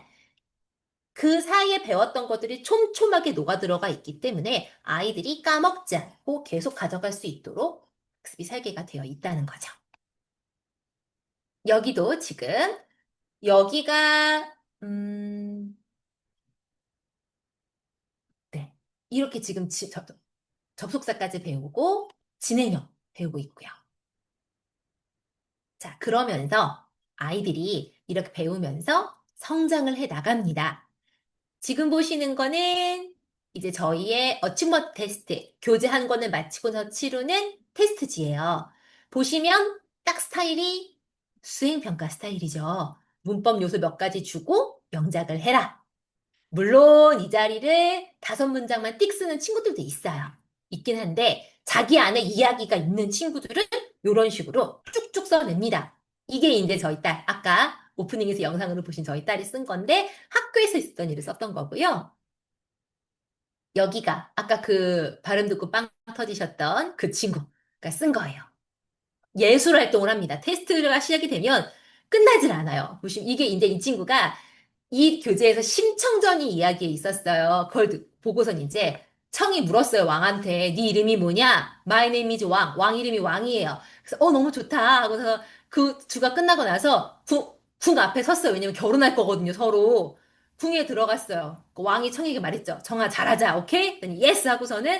그 사이에 배웠던 것들이 촘촘하게 녹아들어가 있기 때문에 아이들이 까먹지 않고 계속 가져갈 수 있도록 학습이 설계가 되어 있다는 거죠. 여기도 지금 여기가 네. 이렇게 지금 접속사까지 배우고 진행형 배우고 있고요. 자, 그러면서 아이들이 이렇게 배우면서 성장을 해 나갑니다. 지금 보시는 거는 이제 저희의 어치먼트 테스트, 교재 한 권을 마치고서 치르는 테스트지예요. 보시면 딱 스타일이 수행평가 스타일이죠. 문법 요소 몇 가지 주고 영작을 해라. 물론 이 자리를 5문장만 띡 쓰는 친구들도 있어요. 있긴 한데 자기 안에 이야기가 있는 친구들은 이런 식으로 쭉쭉 써냅니다. 이게 이제 저희 딸, 아까 오프닝에서 영상으로 보신 저희 딸이 쓴 건데 학교에서 있었던 일을 썼던 거고요. 여기가 아까 그 발음 듣고 빵 터지셨던 그 친구가 쓴 거예요. 예술 활동을 합니다. 테스트가 시작이 되면 끝나질 않아요. 보시면 이게 이제 이 친구가 이 교재에서 심청전이 이야기에 있었어요. 그걸 보고선 이제 청이 물었어요. 왕한테. 네 이름이 뭐냐? My name is 왕. 왕 이름이 왕이에요. 그래서 너무 좋다 하고서 그 주가 끝나고 나서 궁 앞에 섰어요. 왜냐면 결혼할 거거든요. 서로. 궁에 들어갔어요. 그 왕이 청에게 말했죠. 청아 잘하자. 오케이? 그랬더니 yes 하고서는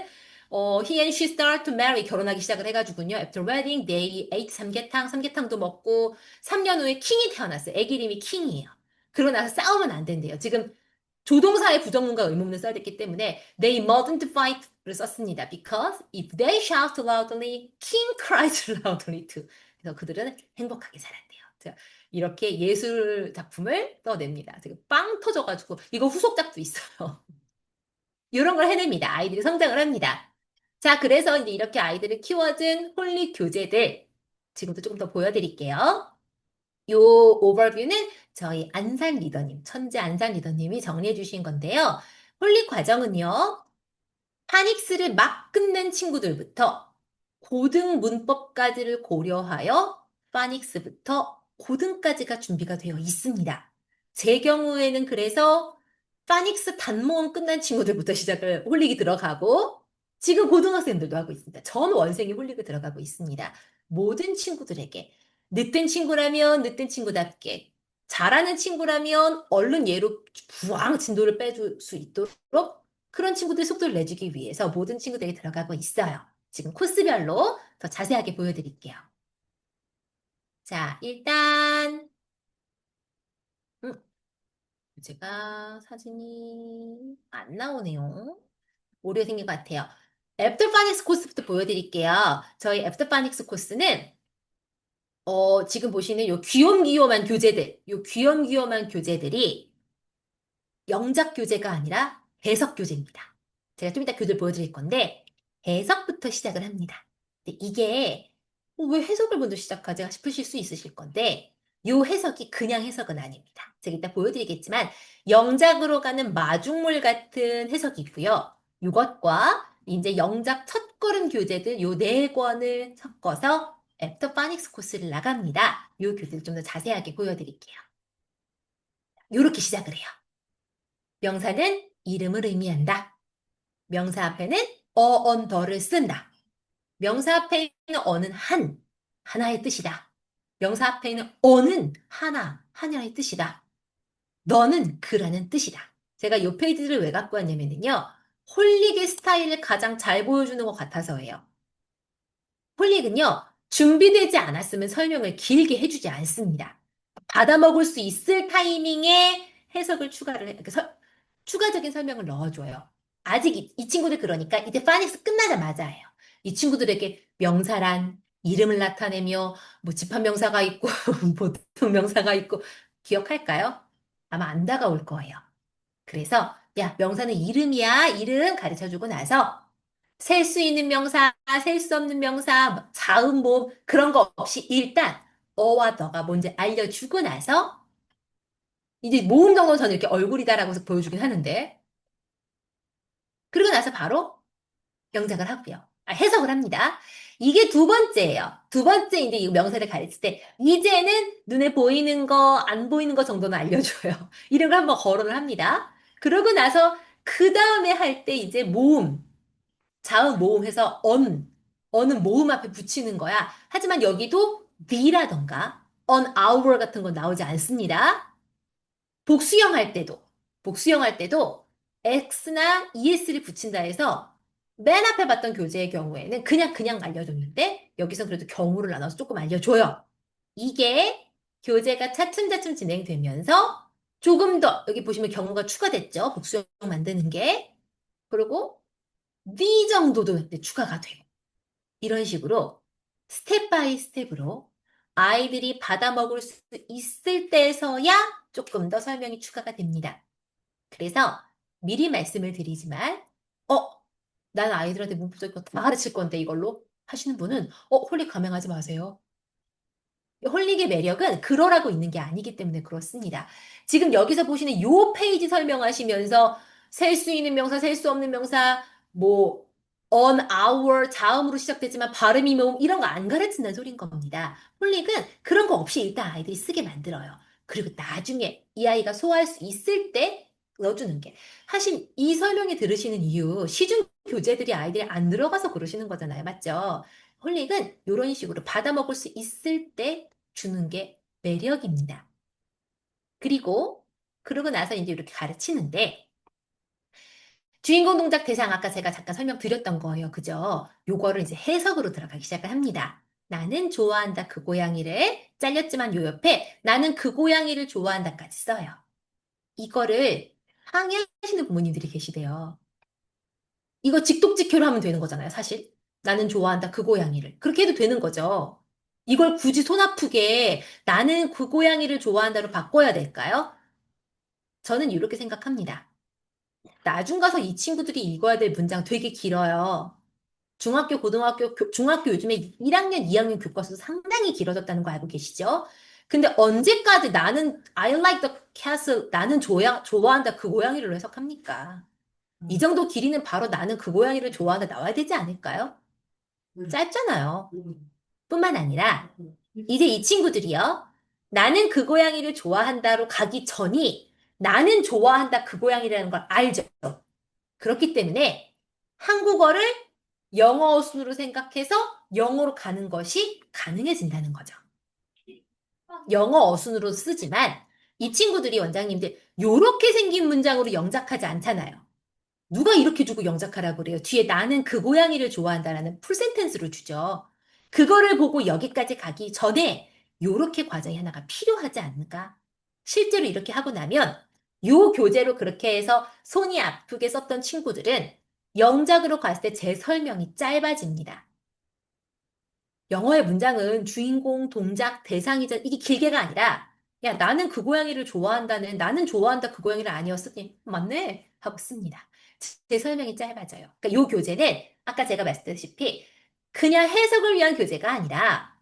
he and she start to marry 결혼하기 시작을 해가지고요. After wedding, they ate 삼계탕도 먹고 3년 후에 킹이 태어났어요. 애기 이름이 킹이에요. 그러고 나서 싸우면 안 된대요. 지금 조동사의 부정문과 의문문을 써야 됐기 때문에 they mustn't fight를 썼습니다. Because if they shout loudly, king cries loudly too. 그래서 그들은 행복하게 살았대요. 자, 이렇게 예술 작품을 써냅니다. 지금 빵 터져가지고 이거 후속작도 있어요. 이런 걸 해냅니다. 아이들이 성장을 합니다. 자, 그래서 이제 이렇게 아이들을 키워준 홀리 교재들 지금도 조금 더 보여드릴게요. 요 오버뷰는 저희 안산 리더님, 천재 안산 리더님이 정리해 주신 건데요. 홀리 과정은요, 파닉스를 막 끝낸 친구들부터 고등 문법까지를 고려하여 파닉스부터 고등까지가 준비가 되어 있습니다. 제 경우에는 그래서 파닉스 단모음 끝난 친구들부터 시작을 홀릭이 들어가고 지금 고등학생들도 하고 있습니다. 전 원생이 홀릭을 들어가고 있습니다. 모든 친구들에게 늦된 친구라면 늦된 친구답게 잘하는 친구라면 얼른 얘로 부왕 진도를 빼줄 수 있도록 그런 친구들 속도를 내주기 위해서 모든 친구들이 들어가고 있어요. 지금 코스별로 더 자세하게 보여드릴게요. 자, 일단 제가 사진이 안 나오네요. 오류가 생긴 것 같아요. 애프터 파닉스 코스부터 보여드릴게요. 저희 애프터 파닉스 코스는 지금 보시는 요 귀염귀염한 교재들, 요 귀염귀염한 교재들이 영작 교재가 아니라 해석 교재입니다. 제가 좀 이따 교재를 보여드릴 건데 해석부터 시작을 합니다. 근데 이게 왜 해석을 먼저 시작하지 싶으실 수 있으실 건데 요 해석이 그냥 해석은 아닙니다. 제가 이따 보여드리겠지만 영작으로 가는 마중물 같은 해석이 있고요. 이것과 이제 영작 첫걸음 교재들 요 4권을 섞어서 애프터 파닉스 코스를 나갑니다. 요 교재를 좀 더 자세하게 보여드릴게요. 요렇게 시작을 해요. 명사는 이름을 의미한다. 명사 앞에는 on the를 쓴다. 명사 앞에 있는 어는 하나의 뜻이다. 명사 앞에 있는 어는 하나의 뜻이다. 너는 그라는 뜻이다. 제가 이 페이지를 왜 갖고 왔냐면요. 홀릭의 스타일을 가장 잘 보여주는 것 같아서예요. 홀릭은요, 준비되지 않았으면 설명을 길게 해주지 않습니다. 받아먹을 수 있을 타이밍에 해석을 추가적인 설명을 넣어줘요. 아직 이 친구들 그러니까 이제 파닉스 끝나자마자예요. 이 친구들에게 명사란 이름을 나타내며 뭐 집합명사가 있고 보통 명사가 있고 기억할까요? 아마 안 다가올 거예요. 그래서 야 명사는 이름이야 이름 가르쳐주고 나서 셀 수 있는 명사, 셀 수 없는 명사, 자음, 모음 그런 거 없이 일단 어와 더가 뭔지 알려주고 나서 이제 모음 정도는 저는 이렇게 얼굴이다라고 해서 보여주긴 하는데 그러고 나서 바로 영작을 하고요. 해석을 합니다. 이게 두 번째예요. 두 번째 이제 이 명사를 가르칠 때 이제는 눈에 보이는 거, 안 보이는 거 정도는 알려줘요. 이런 걸 한번 거론을 합니다. 그러고 나서 그 다음에 할 때 이제 모음, 자음 모음 해서 어는 모음 앞에 붙이는 거야. 하지만 여기도 the라던가 on our 같은 건 나오지 않습니다. 복수형 할 때도, 복수형 할 때도 x나 es를 붙인다 해서 맨 앞에 봤던 교재의 경우에는 그냥 알려줬는데 여기서 그래도 경우를 나눠서 조금 알려줘요. 이게 교재가 차츰차츰 진행되면서 조금 더 여기 보시면 경우가 추가됐죠. 복수형 만드는 게. 그리고 the 정도도 이제 추가가 돼요. 이런 식으로 스텝 바이 스텝으로 아이들이 받아먹을 수 있을 때에서야 조금 더 설명이 추가가 됩니다. 그래서 미리 말씀을 드리지만, 어, 난 아이들한테 문법적인 거 다 가르칠 건데 이걸로 하시는 분은 홀릭 감행하지 마세요. 홀릭의 매력은 그러라고 있는 게 아니기 때문에 그렇습니다. 지금 여기서 보시는 요 페이지 설명하시면서 셀 수 있는 명사, 셀 수 없는 명사, 뭐 on, our, 자음으로 시작되지만 발음이 모음 이런 거 안 가르친다는 소린 겁니다. 홀릭은 그런 거 없이 일단 아이들이 쓰게 만들어요. 그리고 나중에 이 아이가 소화할 수 있을 때 넣어주는 게. 사실 이 설명이 들으시는 이유, 시중 교재들이 아이들이 안 들어가서 그러시는 거잖아요. 맞죠? 홀릭은 이런 식으로 받아먹을 수 있을 때 주는 게 매력입니다. 그러고 나서 이제 이렇게 가르치는데, 주인공 동작 대상 아까 제가 잠깐 설명드렸던 거예요. 그죠? 요거를 이제 해석으로 들어가기 시작을 합니다. 나는 좋아한다 그 고양이를 잘렸지만 요 옆에 나는 그 고양이를 좋아한다까지 써요. 이거를 항의하시는 부모님들이 계시대요. 이거 직독직효로 하면 되는 거잖아요, 사실. 나는 좋아한다 그 고양이를. 그렇게 해도 되는 거죠. 이걸 굳이 손 아프게 나는 그 고양이를 좋아한다로 바꿔야 될까요? 저는 이렇게 생각합니다. 나중 가서 이 친구들이 읽어야 될 문장 되게 길어요. 중학교, 고등학교, 중학교 요즘에 1학년, 2학년 교과서 상당히 길어졌다는 거 알고 계시죠? 근데 언제까지 나는 I like the castle, 나는 좋아한다 그 고양이를 해석합니까? 이 정도 길이는 바로 나는 그 고양이를 좋아한다 나와야 되지 않을까요? 짧잖아요. 뿐만 아니라 이제 이 친구들이요. 나는 그 고양이를 좋아한다로 가기 전이 나는 좋아한다 그 고양이라는 걸 알죠. 그렇기 때문에 한국어를 영어 순으로 생각해서 영어로 가는 것이 가능해진다는 거죠. 영어 어순으로 쓰지만 이 친구들이 원장님들 요렇게 생긴 문장으로 영작하지 않잖아요. 누가 이렇게 주고 영작하라고 그래요? 뒤에 나는 그 고양이를 좋아한다라는 풀센텐스로 주죠. 그거를 보고 여기까지 가기 전에 요렇게 과정이 하나가 필요하지 않을까? 실제로 이렇게 하고 나면 요 교재로 그렇게 해서 손이 아프게 썼던 친구들은 영작으로 갔을 때 제 설명이 짧아집니다. 영어의 문장은 주인공, 동작, 대상이자 이게 길게가 아니라 야 나는 그 고양이를 좋아한다는 나는 좋아한다 그 고양이를 아니었으니 맞네 하고 씁니다. 제 설명이 짧아져요. 그러니까 요 교재는 아까 제가 말씀드렸다시피 그냥 해석을 위한 교재가 아니라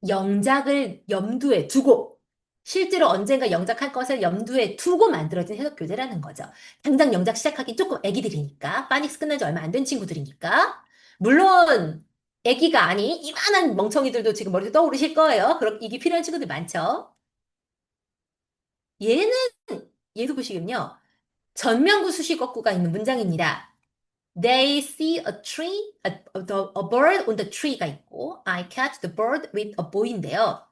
영작을 염두에 두고 실제로 언젠가 영작할 것을 염두에 두고 만들어진 해석 교재라는 거죠. 당장 영작 시작하기 조금 애기들이니까 파닉스 끝난 지 얼마 안 된 친구들이니까 물론 애기가 아닌 이만한 멍청이들도 지금 머리에 떠오르실 거예요. 그럼 이게 필요한 친구들 많죠. 얘는 얘도 보시면요. 전면구 수식어구가 있는 문장입니다. They see a tree, a bird on the tree가 있고 I catch the bird with a boy인데요.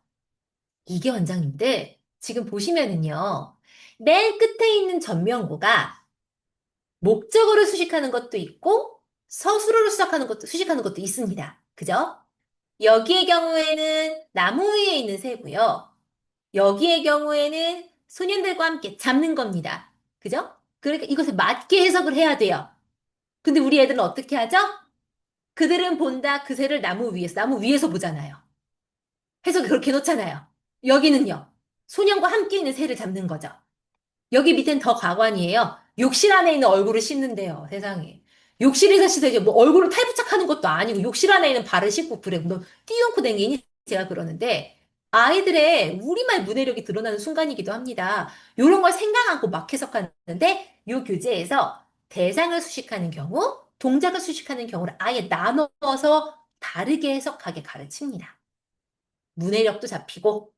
이게 원장님들 지금 보시면은요. 맨 끝에 있는 전면구가 목적어를 수식하는 것도 있고 서술어를 수식하는 것도 있습니다. 그죠? 여기의 경우에는 나무 위에 있는 새고요. 여기의 경우에는 소년들과 함께 잡는 겁니다. 그죠? 그러니까 이것을 맞게 해석을 해야 돼요. 근데 우리 애들은 어떻게 하죠? 그들은 본다 그 새를 나무 위에서 보잖아요. 해석을 그렇게 놓잖아요. 여기는요. 소년과 함께 있는 새를 잡는 거죠. 여기 밑엔 더 가관이에요. 욕실 안에 있는 얼굴을 씻는데요, 세상에. 욕실에서 씻어야지, 뭐 얼굴을 탈부착하는 것도 아니고, 욕실 안에 있는 발을 씻고, 그래. 너 띄워놓고 댕기니? 제가 그러는데, 아이들의 우리말 문해력이 드러나는 순간이기도 합니다. 이런 걸 생각 않고 막 해석하는데, 이 교재에서 대상을 수식하는 경우, 동작을 수식하는 경우를 아예 나눠서 다르게 해석하게 가르칩니다. 문해력도 잡히고,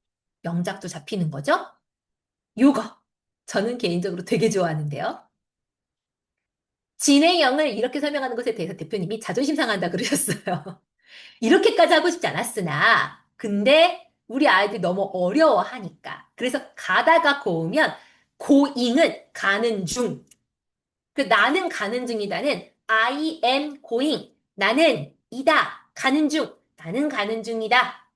영작도 잡히는 거죠? 요거. 저는 개인적으로 되게 좋아하는데요. 진행형을 이렇게 설명하는 것에 대해서 대표님이 자존심 상한다 그러셨어요. 이렇게까지 하고 싶지 않았으나, 근데 우리 아이들이 너무 어려워하니까. 그래서 가다가 고우면 고잉은 가는 중. 그 나는 가는 중이다는 I am going. 나는 이다. 가는 중. 나는 가는 중이다.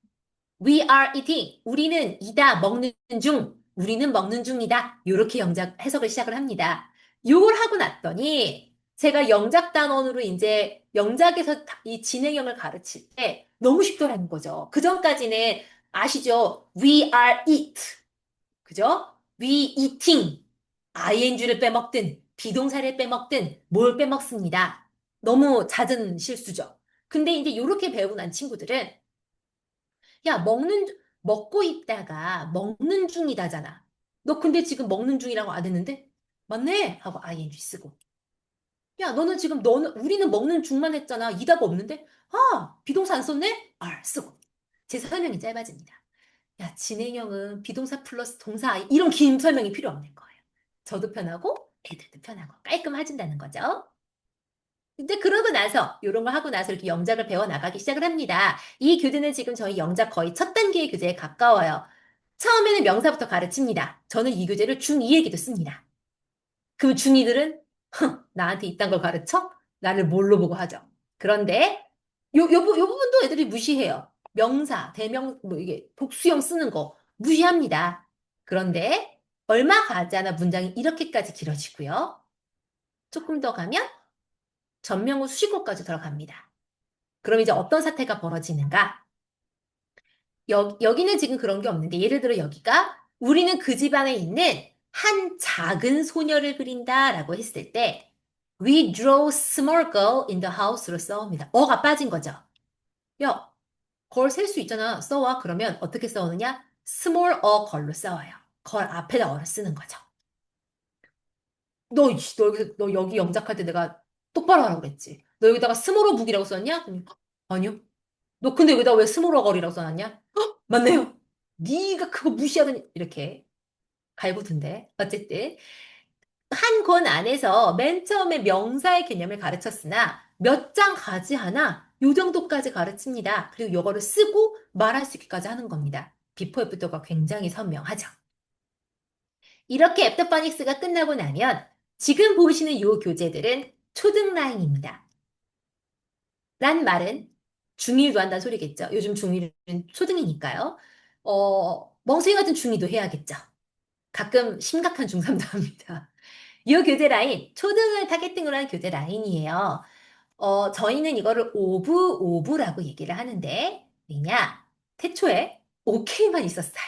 We are eating. 우리는 이다. 먹는 중. 우리는 먹는 중이다. 이렇게 영작 해석을 시작을 합니다. 요걸 하고 났더니 제가 영작 단원으로 이제 영작에서 이 진행형을 가르칠 때 너무 쉽더라는 거죠. 그 전까지는 아시죠? We are eat. 그죠? We eating. ing를 빼먹든 비동사를 빼먹든 뭘 빼먹습니다. 너무 잦은 실수죠. 근데 이제 이렇게 배우고 난 친구들은 야, 먹고 있다가 먹는 중이다잖아. 너 근데 지금 먹는 중이라고 안 했는데? 맞네? 하고 ing 쓰고. 야, 우리는 먹는 중만 했잖아. 이다가 없는데? 아, 비동사 안 썼네? R 쓰고. 제 설명이 짧아집니다. 야, 진행형은 비동사 플러스 동사 이런 긴 설명이 필요 없는 거예요. 저도 편하고 애들도 편하고 깔끔해진다는 거죠. 근데 그러고 나서 이런 거 하고 나서 이렇게 영작을 배워 나가기 시작을 합니다. 이 교재는 지금 저희 영작 거의 첫 단계의 교재에 가까워요. 처음에는 명사부터 가르칩니다. 저는 이 교재를 중2에게도 씁니다. 그럼 중2들은 나한테 이딴 걸 가르쳐? 나를 뭘로 보고 하죠. 그런데 요 부분도 애들이 무시해요. 명사, 대명, 뭐 이게 복수형 쓰는 거 무시합니다. 그런데 얼마 가지 않아 문장이 이렇게까지 길어지고요. 조금 더 가면 전명후 수식어까지 들어갑니다. 그럼 이제 어떤 사태가 벌어지는가? 여기는 지금 그런 게 없는데, 예를 들어 여기가 우리는 그 집안에 있는 한 작은 소녀를 그린다라고 했을 때, We draw small girl in the house로 써옵니다. 어가 빠진 거죠. 야, 걸 셀 수 있잖아. 써와. 그러면 어떻게 써오느냐? small 어 걸로 써와요. 걸 앞에다 어를 쓰는 거죠. 너 여기 영작할 때 내가 똑바로 하라고 그랬지. 너 여기다가 스몰어 북이라고 썼냐? 아니요. 너 근데 여기다 왜 스몰어 걸이라고 써놨냐? 헉, 맞네요. 네가 그거 무시하더니 이렇게 갈구던데. 어쨌든 한 권 안에서 맨 처음에 명사의 개념을 가르쳤으나 몇 장 가지 않아 요 정도까지 가르칩니다. 그리고 요거를 쓰고 말할 수 있게까지 하는 겁니다. 비포 애프터가 굉장히 선명하죠. 이렇게 애프터파닉스가 끝나고 나면 지금 보시는 요 교재들은 초등 라인입니다. 란 말은 중1도 한다는 소리겠죠. 요즘 중1은 초등이니까요. 멍청이 같은 중2도 해야겠죠. 가끔 심각한 중3도 합니다. 이 교재 라인, 초등을 타겟팅으로 한 교재 라인이에요. 저희는 이거를 오브라고 얘기를 하는데, 왜냐? 태초에 OK만 있었어요.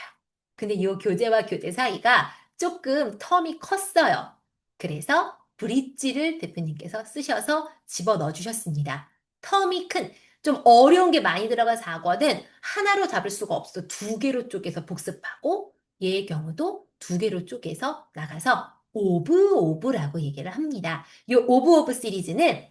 근데 이 교재와 교재 사이가 조금 텀이 컸어요. 그래서 브릿지를 대표님께서 쓰셔서 집어 넣어 주셨습니다. 텀이 큰, 좀 어려운 게 많이 들어간 사과는 하나로 잡을 수가 없어. 두 개로 쪼개서 복습하고, 얘의 경우도 두 개로 쪼개서 나가서 오브라고 얘기를 합니다. 이 오브 시리즈는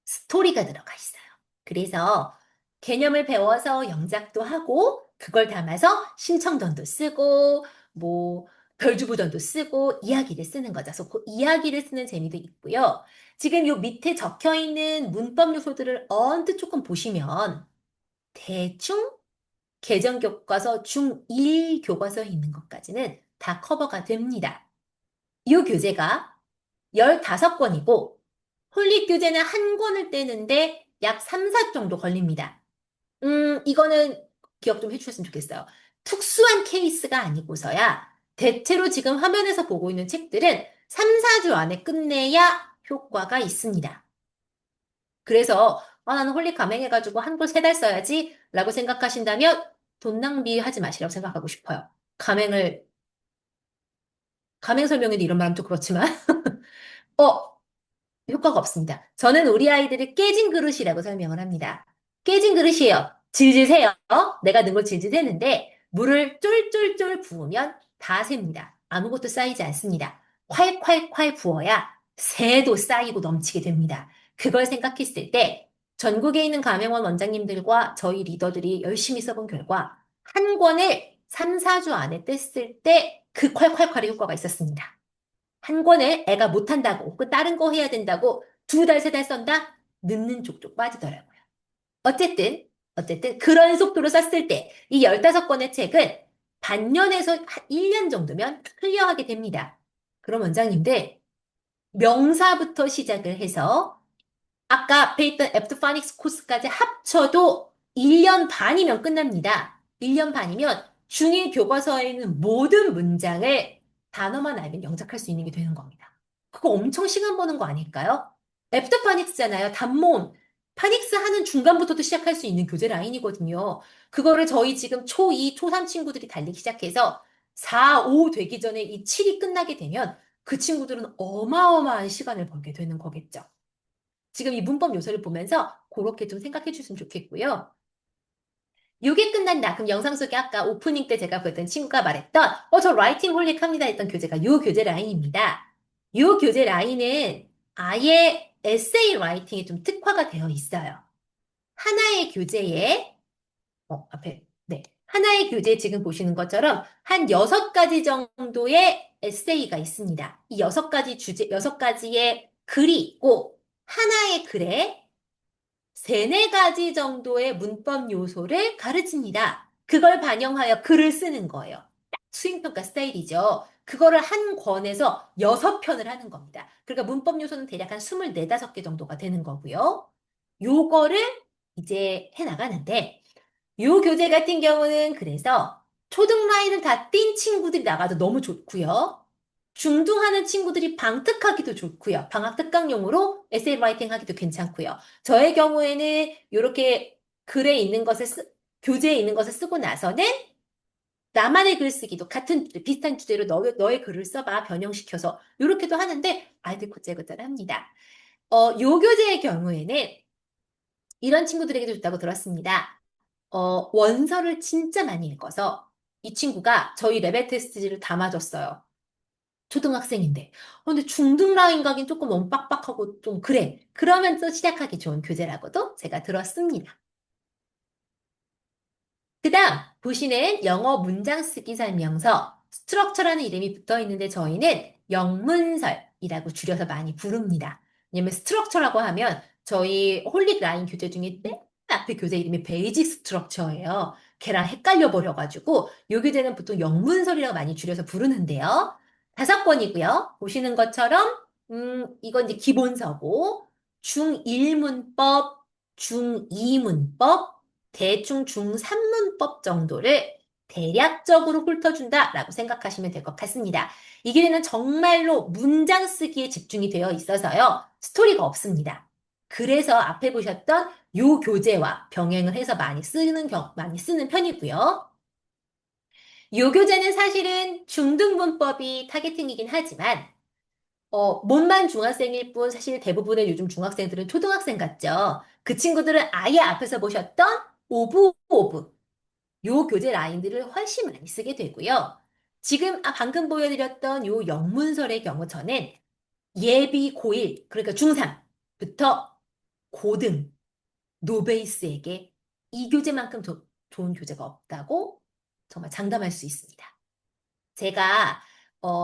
스토리가 들어가 있어요. 그래서 개념을 배워서 영작도 하고 그걸 담아서 신청전도 쓰고 뭐 별주부전도 쓰고 이야기를 쓰는 거죠. 그래서 그 이야기를 쓰는 재미도 있고요. 지금 요 밑에 적혀 있는 문법 요소들을 언뜻 조금 보시면 대충 개정 교과서 중1 교과서에 있는 것까지는 다 커버가 됩니다. 이 교재가 15권이고 홀릭 교재는 한 권을 떼는데 약 3, 4 정도 걸립니다. 이거는 기억 좀 해주셨으면 좋겠어요. 특수한 케이스가 아니고서야 대체로 지금 화면에서 보고 있는 책들은 3, 4주 안에 끝내야 효과가 있습니다. 그래서 나는 홀릭 감행해가지고 한 권 3달 써야지 라고 생각하신다면 돈 낭비하지 마시라고 생각하고 싶어요. 가맹 설명에도 이런 말하면 좀 그렇지만 효과가 없습니다. 저는 우리 아이들을 깨진 그릇이라고 설명을 합니다. 깨진 그릇이에요. 질질 새요. 내가 넣은 걸 질질 새는데 물을 쫄쫄쫄 부으면 다 셉니다. 아무것도 쌓이지 않습니다. 콸콸콸 부어야 새도 쌓이고 넘치게 됩니다. 그걸 생각했을 때 전국에 있는 가맹원 원장님들과 저희 리더들이 열심히 써본 결과 한 권을 3, 4주 안에 뗐을 때 그 콸콸콸의 효과가 있었습니다. 한 권을 애가 못한다고, 그 다른 거 해야 된다고 2달, 3달 썼다? 늦는 족족 빠지더라고요. 어쨌든 그런 속도로 썼을 때 이 15권의 책은 반년에서 한 1년 정도면 클리어하게 됩니다. 그럼 원장님들 명사부터 시작을 해서 아까 앞에 있던 애프터파닉스 코스까지 합쳐도 1년 반이면 끝납니다. 1년 반이면 중1 교과서에 있는 모든 문장을 단어만 알면 영작할 수 있는 게 되는 겁니다. 그거 엄청 시간 버는 거 아닐까요? 애프터파닉스잖아요. 단모음. 파닉스 하는 중간부터도 시작할 수 있는 교재 라인이거든요. 그거를 저희 지금 초2, 초3 친구들이 달리기 시작해서 4, 5 되기 전에 이 7이 끝나게 되면 그 친구들은 어마어마한 시간을 벌게 되는 거겠죠. 지금 이 문법 요소를 보면서 그렇게 좀 생각해 주시면 좋겠고요. 요게 끝난다. 그럼 영상 속에 아까 오프닝 때 제가 보였던 친구가 말했던 저 라이팅 홀릭 합니다 했던 교재가 요 교재 라인입니다. 요 교재 라인은 아예 에세이 라이팅에 좀 특화가 되어 있어요. 하나의 교재에 네. 하나의 교재에 지금 보시는 것처럼 한 6가지 정도의 에세이가 있습니다. 이 6가지 주제, 6가지의 글이 있고 하나의 글에 3, 4가지 정도의 문법 요소를 가르칩니다. 그걸 반영하여 글을 쓰는 거예요. 딱 수행평가 스타일이죠. 그거를 한 권에서 6편을 하는 겁니다. 그러니까 문법 요소는 대략 한 24, 5개 정도가 되는 거고요. 요거를 이제 해나가는데 요 교재 같은 경우는 그래서 초등 라인을 다 띈 친구들이 나가도 너무 좋고요. 중등하는 친구들이 방특하기도 좋고요. 방학 특강용으로 에세이 라이팅 하기도 괜찮고요. 저의 경우에는 이렇게 글에 있는 것을 교재에 있는 것을 쓰고 나서는 나만의 글쓰기도 같은 비슷한 주제로 너의 글을 써봐 변형시켜서 이렇게도 하는데 아이들 곧잘곧잘 합니다. 요 교재의 경우에는 이런 친구들에게도 좋다고 들었습니다. 원서를 진짜 많이 읽어서 이 친구가 저희 레벨 테스트지를 다 맞았어요. 초등학생인데. 근데 중등 라인 가긴 조금 너무 빡빡하고 좀 그래. 그러면서 시작하기 좋은 교재라고도 제가 들었습니다. 그 다음 보시는 영어 문장 쓰기 설명서 스트럭처라는 이름이 붙어 있는데 저희는 영문설이라고 줄여서 많이 부릅니다. 왜냐면 스트럭처라고 하면 저희 홀릭 라인 교재 중에 맨 앞에 교재 이름이 베이직 스트럭처예요. 걔랑 헷갈려 버려가지고 이 교재는 보통 영문설이라고 많이 줄여서 부르는데요. 5권이고요. 보시는 것처럼 이건 이제 기본서고 중1 문법, 중2 문법, 대충 중3문법 정도를 대략적으로 훑어준다라고 생각하시면 될 것 같습니다. 이 길이는 정말로 문장 쓰기에 집중이 되어 있어서요. 스토리가 없습니다. 그래서 앞에 보셨던 요 교재와 병행을 해서 많이 쓰는 편이고요. 요 교재는 사실은 중등문법이 타겟팅이긴 하지만 못만 중학생일 뿐 사실 대부분의 요즘 중학생들은 초등학생 같죠. 그 친구들은 아예 앞에서 보셨던 오브 요 교재 라인들을 훨씬 많이 쓰게 되고요. 지금 방금 보여드렸던 요 영문설의 경우 저는 예비 고1 그러니까 중3부터 고등 노베이스에게 이 교재만큼 좋은 교재가 없다고 정말 장담할 수 있습니다. 제가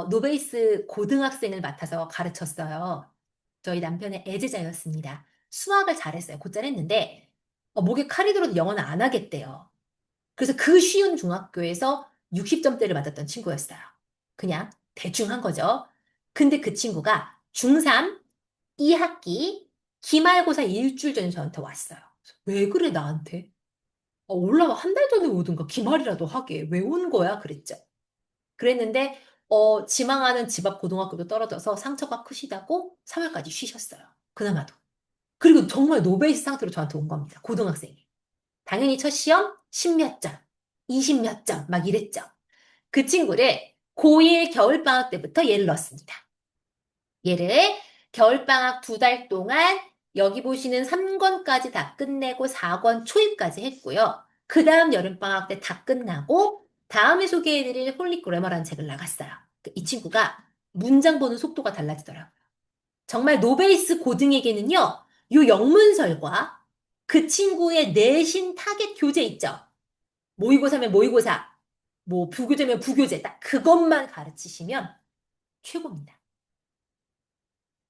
노베이스 고등학생을 맡아서 가르쳤어요. 저희 남편의 애제자였습니다. 수학을 잘했어요. 곧잘 했는데 목에 칼이 들어도 영어는 안 하겠대요. 그래서 그 쉬운 중학교에서 60점대를 맞았던 친구였어요. 그냥 대충 한 거죠. 근데 그 친구가 중3 2학기 기말고사 일주일 전에 저한테 왔어요. 왜 그래 나한테? 올라와 한 달 전에 오든가 기말이라도 하게. 왜 온 거야? 그랬죠. 그랬는데 지망하는 집 앞 고등학교도 떨어져서 상처가 크시다고 3월까지 쉬셨어요. 그나마도. 그리고 정말 노베이스 상태로 저한테 온 겁니다. 고등학생이. 당연히 첫 시험 10몇 점, 20몇 점 막 이랬죠. 그 친구를 고1 겨울방학 때부터 얘를 넣었습니다. 얘를 겨울방학 2달 동안 여기 보시는 3권까지 다 끝내고 4권 초입까지 했고요. 그 다음 여름방학 때 다 끝나고 다음에 소개해드릴 홀릭 그래머라는 책을 나갔어요. 이 친구가 문장 보는 속도가 달라지더라고요. 정말 노베이스 고등에게는요. 요 영문설과 그 친구의 내신 타겟 교재 있죠. 모의고사면 모의고사, 뭐 부교재면 부교재 딱 그것만 가르치시면 최고입니다.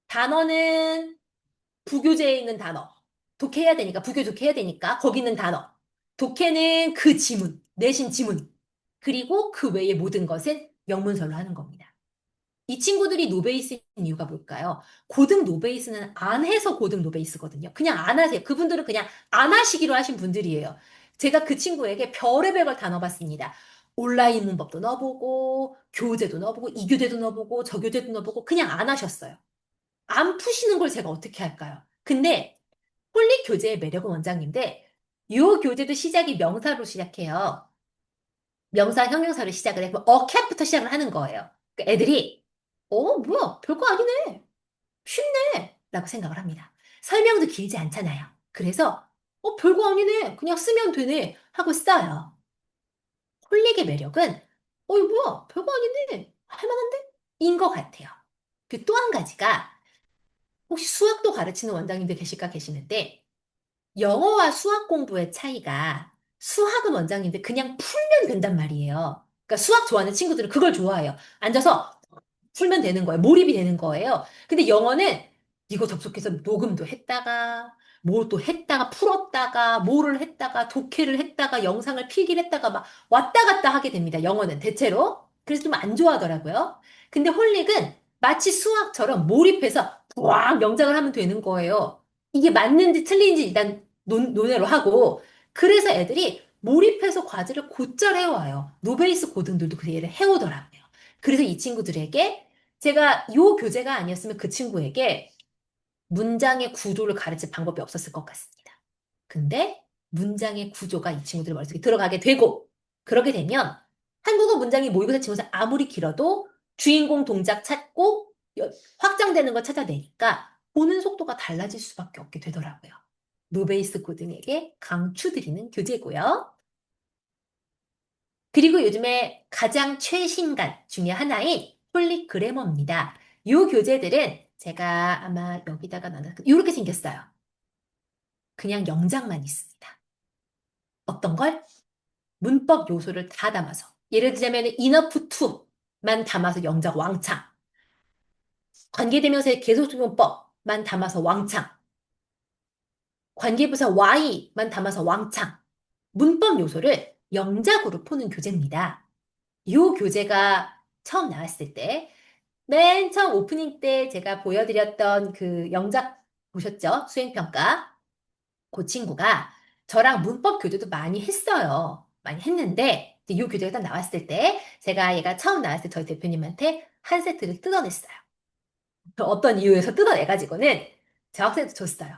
단어는 부교재에 있는 단어. 독해해야 되니까, 부교 독해해야 되니까, 거기 있는 단어. 독해는 그 지문, 내신 지문. 그리고 그 외의 모든 것은 영문설로 하는 겁니다. 이 친구들이 노베이스인 이유가 뭘까요? 고등 노베이스는 안 해서 고등 노베이스거든요. 그냥 안 하세요. 그분들은 그냥 안 하시기로 하신 분들이에요. 제가 그 친구에게 별의별 걸 다 넣어봤습니다. 온라인 문법도 넣어보고, 교재도 넣어보고, 이 교재도 넣어보고, 저 교재도 넣어보고, 그냥 안 하셨어요. 안 푸시는 걸 제가 어떻게 할까요? 근데 홀릭 교재의 매력은 원장님인데 이 교재도 시작이 명사로 시작해요. 명사, 형용사로 시작을 해서 캣부터 시작을 하는 거예요. 그러니까 애들이 뭐야 별거 아니네. 쉽네. 라고 생각을 합니다. 설명도 길지 않잖아요. 그래서 별거 아니네. 그냥 쓰면 되네. 하고 써요. 홀릭의 매력은 이거 뭐야 별거 아니네. 할만한데? 인 것 같아요. 그 또 한 가지가 혹시 수학도 가르치는 원장님들 계실까 계시는데 영어와 수학 공부의 차이가 수학은 원장님들 그냥 풀면 된단 말이에요. 그러니까 수학 좋아하는 친구들은 그걸 좋아해요. 앉아서 풀면 되는 거예요. 몰입이 되는 거예요. 근데 영어는 이거 접속해서 녹음도 했다가 뭐 또 했다가 풀었다가 뭐를 했다가 독해를 했다가 영상을 필기를 했다가 막 왔다 갔다 하게 됩니다. 영어는 대체로. 그래서 좀 안 좋아하더라고요. 근데 홀릭은 마치 수학처럼 몰입해서 와 명작을 하면 되는 거예요. 이게 맞는지 틀린지 일단 논외로 하고 그래서 애들이 몰입해서 과제를 곧잘 해와요. 노베이스 고등들도 그 얘를 해오더라고요. 그래서 이 친구들에게 제가 요 교재가 아니었으면 그 친구에게 문장의 구조를 가르칠 방법이 없었을 것 같습니다. 근데 문장의 구조가 이 친구들 머릿속에 들어가게 되고 그렇게 되면 한국어 문장이 모의고사 지문서 아무리 길어도 주인공 동작 찾고 확장되는 걸 찾아내니까 보는 속도가 달라질 수밖에 없게 되더라고요. 노베이스 고등에게 강추드리는 교재고요. 그리고 요즘에 가장 최신간 중에 하나인 홀릭 그래머입니다. 이 교재들은 제가 아마 여기다가 나눠 이렇게 생겼어요. 그냥 영작만 있습니다. 어떤 걸? 문법 요소를 다 담아서. 예를 들자면 enough to만 담아서 영작 왕창. 관계대명사의 계속적용법만 담아서 왕창. 관계부사 Y만 담아서 왕창. 문법 요소를 영작으로 푸는 교재입니다. 이 교재가 처음 나왔을 때, 맨 처음 오프닝 때 제가 보여드렸던 그 영작 보셨죠? 수행평가. 그 친구가 저랑 문법 교재도 많이 했어요. 많이 했는데, 이 교재가 딱 나왔을 때, 제가 얘가 처음 나왔을 때 저희 대표님한테 한 세트를 뜯어냈어요. 어떤 이유에서 뜯어내가지고는 제 학생한테 줬어요.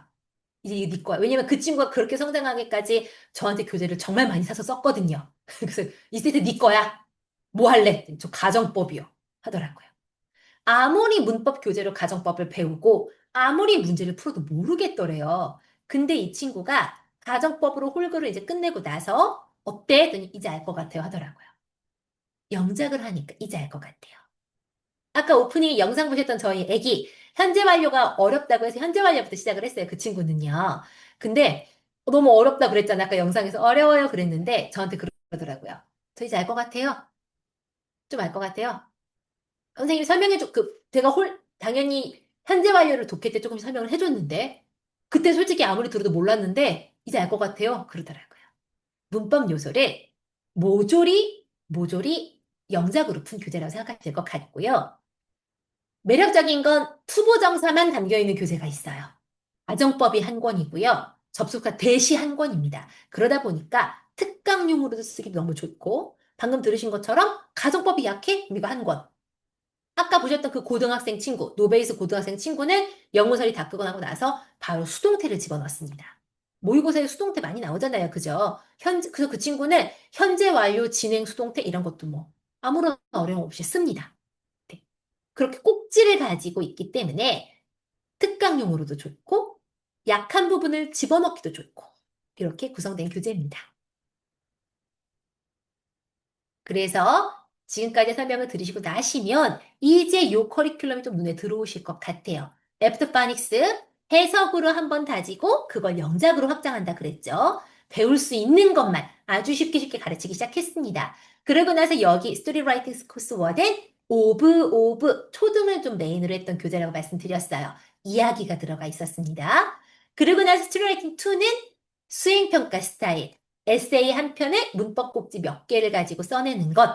이제 이거 네 거야. 왜냐면 그 친구가 그렇게 성장하기까지 저한테 교재를 정말 많이 사서 썼거든요. 그래서 이 세트 네 거야. 뭐 할래? 저 가정법이요. 하더라고요. 아무리 문법 교재로 가정법을 배우고 아무리 문제를 풀어도 모르겠더래요. 근데 이 친구가 가정법으로 홀그를 이제 끝내고 나서 어때? 했더니 이제 알 것 같아요 하더라고요. 영작을 하니까 이제 알 것 같아요. 아까 오프닝 영상 보셨던 저희 애기 현재 완료가 어렵다고 해서 현재 완료부터 시작을 했어요. 그 친구는요. 근데 너무 어렵다 그랬잖아요. 아까 영상에서 어려워요 그랬는데 저한테 그러더라고요. 저 이제 알 것 같아요. 좀 알 것 같아요. 선생님이 설명해줘. 제가 당연히 현재 완료를 독해 때 조금씩 설명을 해줬는데 그때 솔직히 아무리 들어도 몰랐는데 이제 알 것 같아요. 그러더라고요. 문법 요소를 모조리 영작으로 푼 교재라고 생각하시면 될 것 같고요. 매력적인 건 투보정사만 담겨있는 교재가 있어요. 가정법이 한 권이고요. 접속사 대시 한 권입니다. 그러다 보니까 특강용으로도 쓰기 너무 좋고 방금 들으신 것처럼 가정법이 약해? 이거 한 권. 아까 보셨던 그 고등학생 친구, 노베이스 고등학생 친구는 영문서리 다 끄고 나고 나서 바로 수동태를 집어넣습니다. 모의고사에 수동태 많이 나오잖아요. 그죠? 그래서 그 친구는 현재 완료, 진행 수동태 이런 것도 뭐 아무런 어려움 없이 씁니다. 네. 그렇게 꼭지를 가지고 있기 때문에 특강용으로도 좋고 약한 부분을 집어넣기도 좋고 이렇게 구성된 교재입니다. 그래서 지금까지 설명을 들으시고 나시면 이제 요 커리큘럼이 좀 눈에 들어오실 것 같아요. 애프터파닉스 해석으로 한번 다지고 그걸 영작으로 확장한다 그랬죠. 배울 수 있는 것만 아주 쉽게 쉽게 가르치기 시작했습니다. 그러고 나서 여기 스토리 라이팅 코스 1은 오브 초등을 좀 메인으로 했던 교재라고 말씀드렸어요. 이야기가 들어가 있었습니다. 그리고 나서 스토리 라이팅 2는 수행평가 스타일, 에세이 한 편에 문법 꼭지 몇 개를 가지고 써내는 것.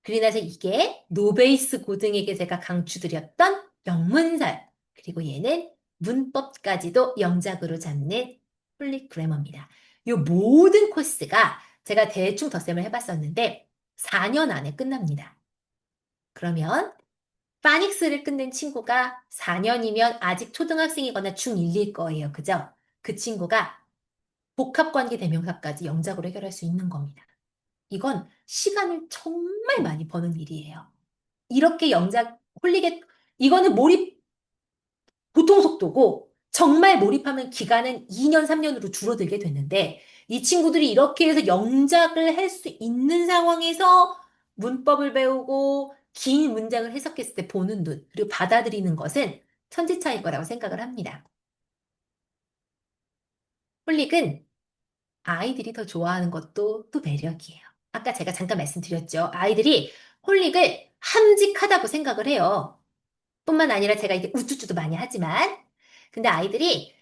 그리고 나서 이게 노베이스 고등에게 제가 강추드렸던 영문설. 그리고 얘는 문법까지도 영작으로 잡는 폴리 그래머입니다. 이 모든 코스가 제가 대충 덧셈을 해봤었는데 4년 안에 끝납니다. 그러면 파닉스를 끝낸 친구가 4년이면 아직 초등학생이거나 중1일 거예요. 그죠? 그 친구가 복합관계 대명사까지 영작으로 해결할 수 있는 겁니다. 이건 시간을 정말 많이 버는 일이에요. 이렇게 영작 홀리게 이거는 몰입 보통 속도고 정말 몰입하면 기간은 2년, 3년으로 줄어들게 됐는데 이 친구들이 이렇게 해서 영작을 할 수 있는 상황에서 문법을 배우고 긴 문장을 해석했을 때 보는 눈 그리고 받아들이는 것은 천지 차이일 거라고 생각을 합니다. 홀릭은 아이들이 더 좋아하는 것도 또 매력이에요. 아까 제가 잠깐 말씀드렸죠. 아이들이 홀릭을 함직하다고 생각을 해요. 뿐만 아니라 제가 이게 우쭈쭈도 많이 하지만 근데 아이들이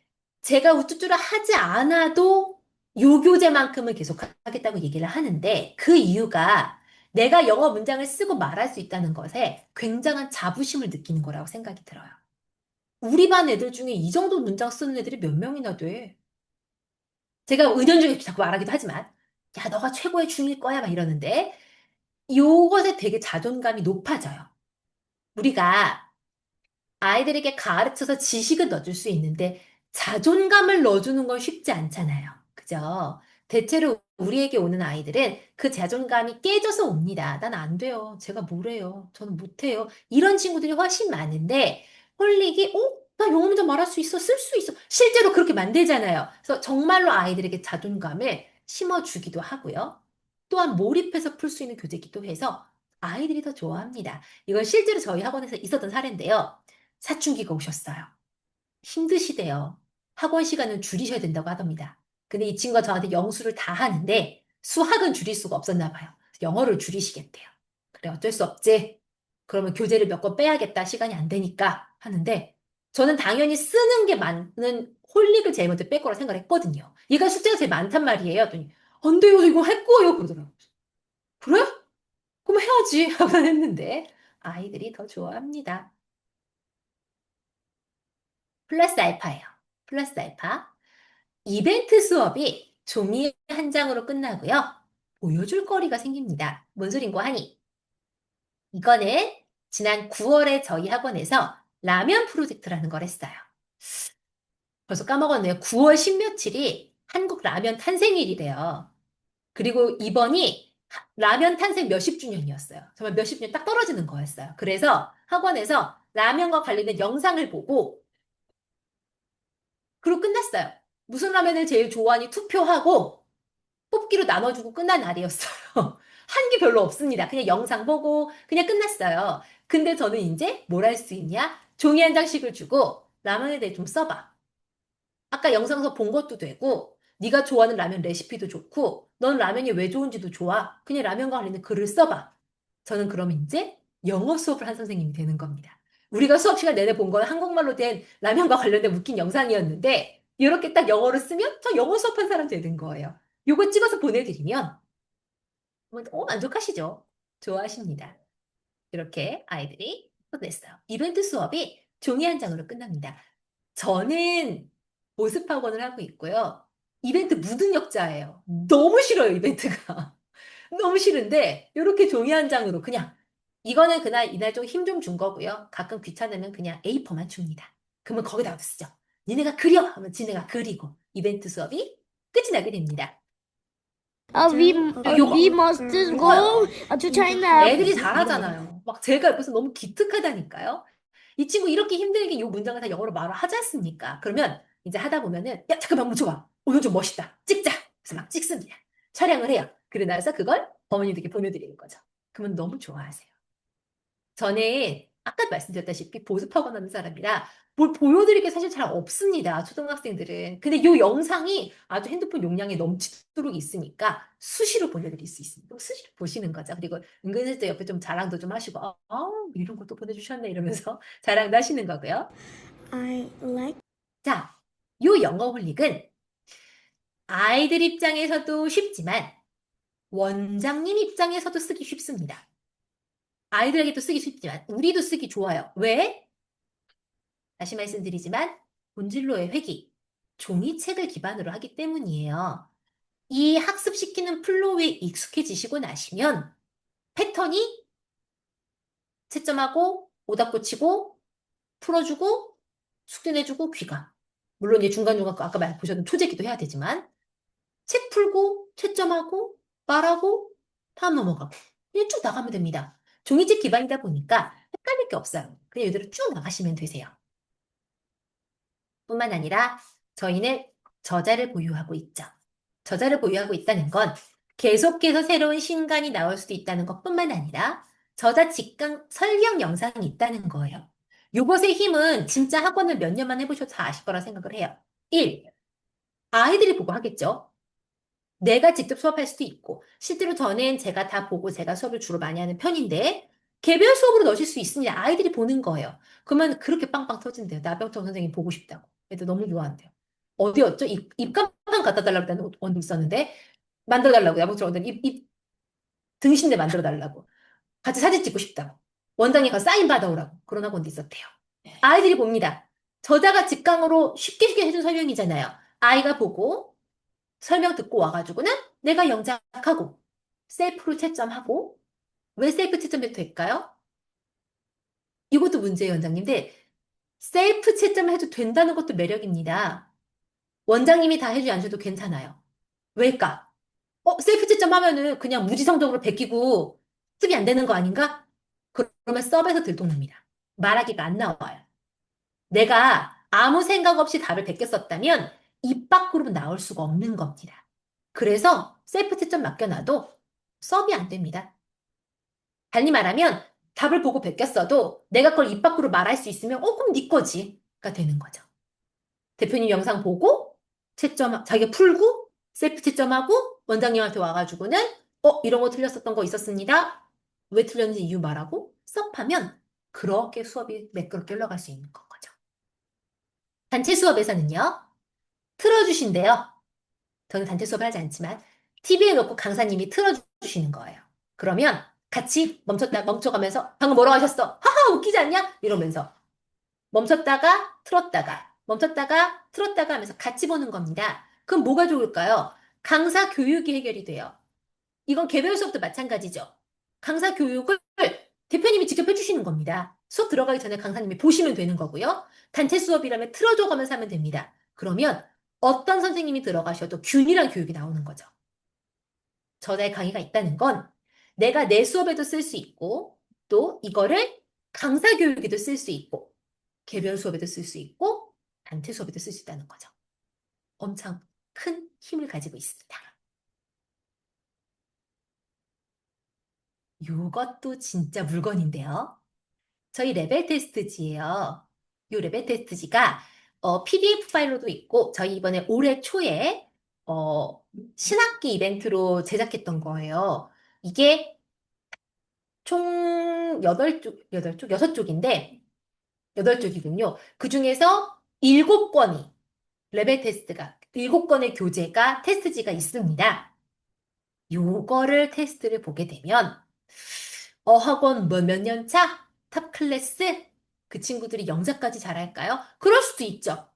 제가 우쭈쭈를 하지 않아도 요 교재만큼은 계속 하겠다고 얘기를 하는데 그 이유가 내가 영어 문장을 쓰고 말할 수 있다는 것에 굉장한 자부심을 느끼는 거라고 생각이 들어요. 우리 반 애들 중에 이 정도 문장 쓰는 애들이 몇 명이나 돼. 제가 은연중에 자꾸 말하기도 하지만 야 너가 최고의 중일 거야 막 이러는데 요것에 되게 자존감이 높아져요. 우리가 아이들에게 가르쳐서 지식은 넣어줄 수 있는데 자존감을 넣어주는 건 쉽지 않잖아요. 그죠? 대체로 우리에게 오는 아이들은 그 자존감이 깨져서 옵니다. 난 안 돼요. 제가 뭐래요. 저는 못해요. 이런 친구들이 훨씬 많은데 홀릭이 나 영어 문제 말할 수 있어. 쓸 수 있어. 실제로 그렇게 만들잖아요. 그래서 정말로 아이들에게 자존감을 심어주기도 하고요. 또한 몰입해서 풀 수 있는 교재이기도 해서 아이들이 더 좋아합니다. 이건 실제로 저희 학원에서 있었던 사례인데요. 사춘기가 오셨어요. 힘드시대요. 학원 시간은 줄이셔야 된다고 하답니다. 근데 이 친구가 저한테 영수를 다 하는데 수학은 줄일 수가 없었나 봐요. 영어를 줄이시겠대요. 그래, 어쩔 수 없지. 그러면 교재를 몇 권 빼야겠다. 시간이 안 되니까 하는데 저는 당연히 쓰는 게 많은 홀릭을 제일 먼저 뺄 거라 생각을 했거든요. 얘가 숫자가 제일 많단 말이에요. 했더니 안 돼요. 저 이거 할 거예요. 그러더라고요. 그래? 그럼 해야지. 하고 했는데 아이들이 더 좋아합니다. 플러스 알파예요. 플러스 알파. 이벤트 수업이 종이 한 장으로 끝나고요. 보여줄 거리가 생깁니다. 뭔 소린고 하니? 이거는 지난 9월에 저희 학원에서 라면 프로젝트라는 걸 했어요. 벌써 까먹었네요. 9월 10며칠이 한국 라면 탄생일이래요. 그리고 이번이 라면 탄생 몇십 주년이었어요. 정말 몇십 주년 딱 떨어지는 거였어요. 그래서 학원에서 라면과 관련된 영상을 보고 그리고 끝났어요. 무슨 라면을 제일 좋아하니 투표하고 뽑기로 나눠주고 끝난 날이었어요. 한 게 별로 없습니다. 그냥 영상 보고 그냥 끝났어요. 근데 저는 이제 뭘 할 수 있냐? 종이 한 장씩을 주고 라면에 대해 좀 써봐. 아까 영상에서 본 것도 되고 네가 좋아하는 라면 레시피도 좋고 넌 라면이 왜 좋은지도 좋아. 그냥 라면과 관련된 글을 써봐. 저는 그럼 이제 영어 수업을 한 선생님이 되는 겁니다. 우리가 수업 시간 내내 본 건 한국말로 된 라면과 관련된 웃긴 영상이었는데 이렇게 딱 영어로 쓰면 저 영어 수업한 사람 되는 거예요. 요거 찍어서 보내드리면 만족하시죠? 좋아하십니다. 이렇게 아이들이 냈어요. 이벤트 수업이 종이 한 장으로 끝납니다. 저는 보습학원을 하고 있고요. 이벤트 무등력자예요. 너무 싫어요, 이벤트가. 너무 싫은데 이렇게 종이 한 장으로 그냥 이거는 그날 이날 좀 힘 좀 준 거고요. 가끔 귀찮으면 그냥 A4만 줍니다. 그러면 거기다가 쓰죠. 니네가 그려 하면 지네가 그리고 이벤트 수업이 끝이 나게 됩니다. We must go to China. 애들이 잘하잖아요. 막 제가 옆에서 너무 기특하다니까요. 이 친구 이렇게 힘들게 이 문장을 다 영어로 말을 하지 않습니까? 그러면 이제 하다 보면은 야 잠깐만 멈춰봐. 오늘 좀 멋있다. 찍자. 그래서 막 찍습니다. 촬영을 해요. 그러고 나서 그걸 어머니들께 보내드리는 거죠. 그러면 너무 좋아하세요. 저는 아까 말씀드렸다시피 보습하고 나는 사람이라 뭘 보여드릴 게 사실 잘 없습니다. 초등학생들은. 근데 이 영상이 아주 핸드폰 용량이 넘치도록 있으니까 수시로 보내드릴 수 있습니다. 수시로 보시는 거죠. 그리고 은근슬쩍 옆에 좀 자랑도 좀 하시고, 이런 것도 보내주셨네 이러면서 자랑도 하시는 거고요. I like 자, 요 영어 홀릭은 아이들 입장에서도 쉽지만 원장님 입장에서도 쓰기 쉽습니다. 아이들에게도 쓰기 쉽지만 우리도 쓰기 좋아요. 왜? 다시 말씀드리지만 본질로의 회귀, 종이책을 기반으로 하기 때문이에요. 이 학습시키는 플로우에 익숙해지시고 나시면 패턴이 채점하고 오답 고치고 풀어주고 숙제 내주고 귀가. 물론 이제 중간중간 아까 보셨던 초재기도 해야 되지만 책 풀고 채점하고 말하고 다음 넘어가고 그냥 쭉 나가면 됩니다. 종이책 기반이다 보니까 헷갈릴 게 없어요. 그냥 이대로 쭉 나가시면 되세요. 뿐만 아니라 저희는 저자를 보유하고 있죠. 저자를 보유하고 있다는 건 계속해서 새로운 신간이 나올 수도 있다는 것뿐만 아니라 저자 직강 설명 영상이 있다는 거예요. 이것의 힘은 진짜 학원을 몇 년만 해보셔도 다 아실 거라 생각을 해요. 1. 아이들이 보고 하겠죠. 내가 직접 수업할 수도 있고 실제로 저는 제가 다 보고 제가 수업을 주로 많이 하는 편인데 개별 수업으로 넣으실 수 있습니다. 아이들이 보는 거예요. 그러면 그렇게 빵빵 터진대요. 나병청 선생님 보고 싶다고. 애들 너무 좋아한대요. 어디였죠? 입간판 갖다 달라고 했다는 원도 있었는데 만들어달라고. 나병청 선생님 등신대 만들어달라고. 같이 사진 찍고 싶다고. 원장님 가서 사인 받아오라고. 그런 학원도 있었대요. 아이들이 봅니다. 저자가 직강으로 쉽게 쉽게 해준 설명이잖아요. 아이가 보고 설명 듣고 와가지고는 내가 영작하고 셀프로 채점하고 왜 셀프 채점이 될까요? 이것도 문제예요, 원장님들. 셀프 채점을 해도 된다는 것도 매력입니다. 원장님이 다 해주지 않으셔도 괜찮아요. 왜일까? 셀프 채점하면은 그냥 무지성적으로 베끼고 습이 안 되는 거 아닌가? 그러면 수업에서 들통납니다. 말하기가 안 나와요. 내가 아무 생각 없이 답을 베꼈었다면 입 밖으로 나올 수가 없는 겁니다. 그래서 셀프 채점 맡겨놔도 수업이 안 됩니다. 달리 말하면 답을 보고 베꼈어도 내가 그걸 입 밖으로 말할 수 있으면 그럼 네 거지가 되는 거죠. 대표님 영상 보고 채점 자기가 풀고 셀프 채점하고 원장님한테 와가지고는 이런 거 틀렸었던 거 있었습니다. 왜 틀렸는지 이유 말하고 수업하면 그렇게 수업이 매끄럽게 흘러갈 수 있는 건 거죠. 단체 수업에서는요. 틀어주신대요. 저는 단체 수업을 하지 않지만 TV에 놓고 강사님이 틀어주시는 거예요. 그러면 같이 멈춰가면서 방금 뭐라고 하셨어? 하하 웃기지 않냐? 이러면서 멈췄다가 틀었다가 멈췄다가 틀었다가 하면서 같이 보는 겁니다. 그럼 뭐가 좋을까요? 강사 교육이 해결이 돼요. 이건 개별 수업도 마찬가지죠. 강사 교육을 대표님이 직접 해주시는 겁니다. 수업 들어가기 전에 강사님이 보시면 되는 거고요. 단체 수업이라면 틀어줘가면서 하면 됩니다. 그러면 어떤 선생님이 들어가셔도 균일한 교육이 나오는 거죠. 저자의 강의가 있다는 건 내가 내 수업에도 쓸 수 있고 또 이거를 강사 교육에도 쓸 수 있고 개별 수업에도 쓸 수 있고 단체 수업에도 쓸 수 있다는 거죠. 엄청 큰 힘을 가지고 있습니다. 이것도 진짜 물건인데요. 저희 레벨 테스트지예요. 이 레벨 테스트지가 PDF 파일로도 있고 저희 이번에 올해 초에 신학기 이벤트로 제작했던 거예요. 이게 총 6쪽인데 8쪽이군요. 그중에서 7권이 레벨 테스트가 7권의 교재가 테스트지가 있습니다. 요거를 테스트를 보게 되면 학원 몇 년 차? 탑 클래스? 그 친구들이 영자까지 잘할까요? 그럴 수도 있죠.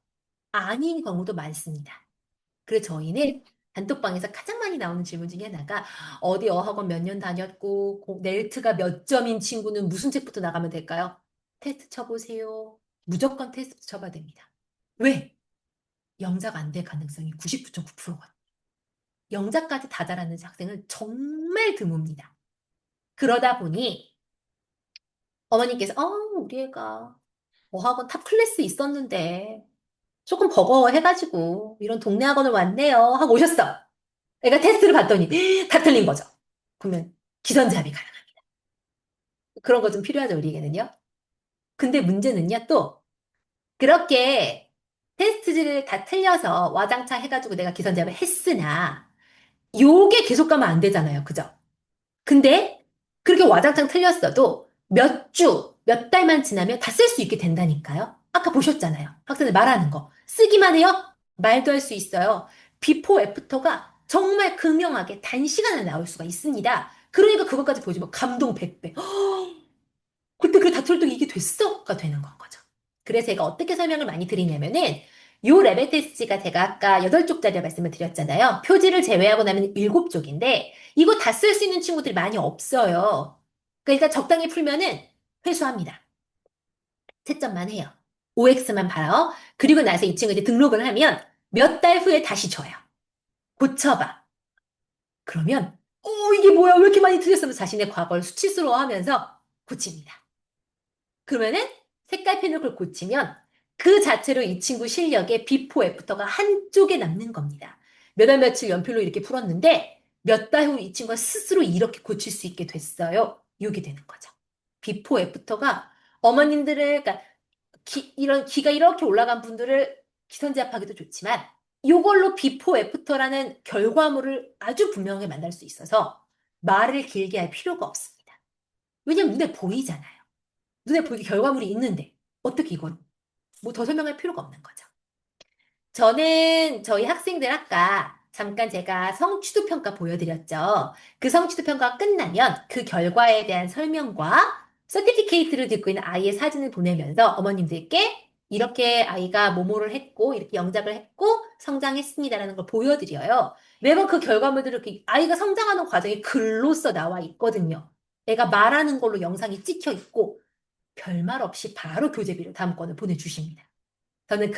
아닌 경우도 많습니다. 그래서 저희는 단톡방에서 가장 많이 나오는 질문 중에 하나가 어디 어학원 몇 년 다녔고 넬트가 몇 점인 친구는 무슨 책부터 나가면 될까요? 테스트 쳐보세요. 무조건 테스트 쳐봐야 됩니다. 왜? 영자가 안 될 가능성이 99.9%거든요. 영자까지 다 잘하는 학생은 정말 드뭅니다. 그러다 보니 어머님께서 우리 애가 어학원 탑 클래스 있었는데 조금 버거워해가지고 이런 동네 학원을 왔네요 하고 오셨어. 애가 테스트를 봤더니 다 틀린 거죠. 그러면 기선제압이 가능합니다. 그런 거 좀 필요하죠, 우리에게는요. 근데 문제는요, 또 그렇게 테스트를 다 틀려서 와장창 해가지고 내가 기선제압을 했으나 요게 계속 가면 안 되잖아요. 그죠? 근데 그렇게 와장창 틀렸어도 몇 주, 몇 달만 지나면 다 쓸 수 있게 된다니까요. 아까 보셨잖아요. 학생들 말하는 거. 쓰기만 해요? 말도 할 수 있어요. 비포 애프터가 정말 극명하게 단시간에 나올 수가 있습니다. 그러니까 그것까지 보여주면 감동 100배. 그때 그 다툴더니 이게 됐어?가 되는 건 거죠. 그래서 제가 어떻게 설명을 많이 드리냐면은 요 레벨 테스트가 제가 아까 8쪽짜리 말씀을 드렸잖아요. 표지를 제외하고 나면 7쪽인데 이거 다 쓸 수 있는 친구들이 많이 없어요. 그러니까 적당히 풀면은 회수합니다. 채점만 해요. OX만 봐요. 그리고 나서 이 친구 이제 등록을 하면 몇 달 후에 다시 줘요. 고쳐봐. 그러면 이게 뭐야? 왜 이렇게 많이 틀렸으면 자신의 과거를 수치스러워하면서 고칩니다. 그러면은 색깔펜으로 그걸 고치면 그 자체로 이 친구 실력의 비포 애프터가 한쪽에 남는 겁니다. 몇 월 며칠 연필로 이렇게 풀었는데 몇 달 후 이 친구가 스스로 이렇게 고칠 수 있게 됐어요. 이게 되는 거죠. 비포 애프터가 어머님들을 그러니까 이런 기가 이렇게 올라간 분들을 기선제압하기도 좋지만 이걸로 비포 애프터라는 결과물을 아주 분명하게 만날 수 있어서 말을 길게 할 필요가 없습니다. 왜냐면 눈에 보이잖아요. 눈에 보이게 결과물이 있는데 어떻게 이건 뭐 더 설명할 필요가 없는 거죠. 저는 저희 학생들 아까 잠깐 제가 성취도 평가 보여드렸죠. 그 성취도 평가가 끝나면 그 결과에 대한 설명과 서티피케이트를 듣고 있는 아이의 사진을 보내면서 어머님들께 이렇게 아이가 뭐뭐를 했고 이렇게 영작을 했고 성장했습니다라는 걸 보여드려요. 매번 그 결과물들을 이렇게 아이가 성장하는 과정이 글로써 나와 있거든요. 애가 말하는 걸로 영상이 찍혀 있고 별말 없이 바로 교재비를 다음 권을 보내주십니다. 저는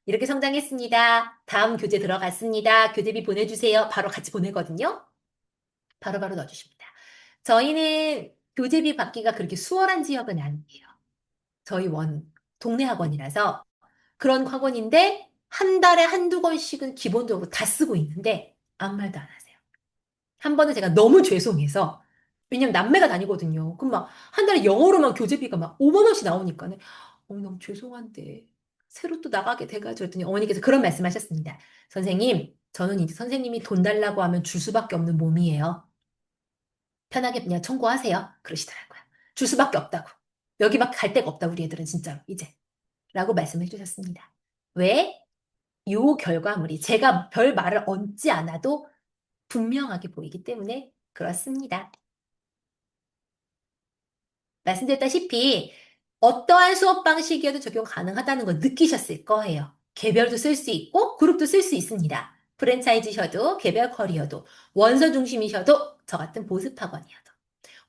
이렇게 성장했습니다. 다음 교재 들어갔습니다. 교재비 보내주세요. 바로 같이 보내거든요. 바로바로 넣어주십니다. 저희는 교재비 받기가 그렇게 수월한 지역은 아니에요. 저희 동네 학원이라서 그런 학원인데 한 달에 한두 권씩은 기본적으로 다 쓰고 있는데 아무 말도 안 하세요. 한 번은 제가 너무 죄송해서 왜냐면 남매가 다니거든요. 그럼 막 한 달에 영어로만 교재비가 막 5만 원씩 나오니까는 너무 죄송한데 새로 또 나가게 돼가지고 했더니 어머니께서 그런 말씀하셨습니다. 선생님, 저는 이제 선생님이 돈 달라고 하면 줄 수밖에 없는 몸이에요. 편하게 그냥 청구하세요. 그러시더라고요. 줄 수밖에 없다고. 여기밖에 갈 데가 없다 우리 애들은 진짜로 이제 라고 말씀해 주셨습니다. 왜? 요 결과물이 제가 별 말을 얹지 않아도 분명하게 보이기 때문에 그렇습니다. 말씀드렸다시피 어떠한 수업 방식이어도 적용 가능하다는 걸 느끼셨을 거예요. 개별도 쓸 수 있고 그룹도 쓸 수 있습니다. 프랜차이즈셔도 개별 커리어도 원서 중심이셔도 저 같은 보습 학원이어도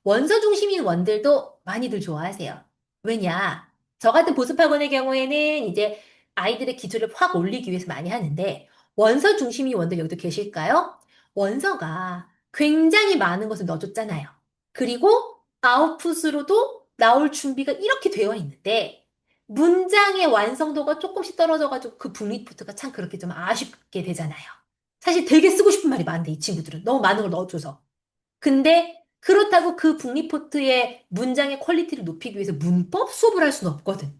원서 중심인 원들도 많이들 좋아하세요. 왜냐? 저 같은 보습 학원의 경우에는 이제 아이들의 기초를 확 올리기 위해서 많이 하는데 원서 중심인 원들 여기도 계실까요? 원서가 굉장히 많은 것을 넣어줬잖아요. 그리고 아웃풋으로도 나올 준비가 이렇게 되어 있는데 문장의 완성도가 조금씩 떨어져가지고 그 북리포트가 참 그렇게 좀 아쉽게 되잖아요. 사실 되게 쓰고 싶은 말이 많은데 이 친구들은 너무 많은 걸 넣어줘서. 근데 그렇다고 그 북리포트의 문장의 퀄리티를 높이기 위해서 문법 수업을 할 수는 없거든.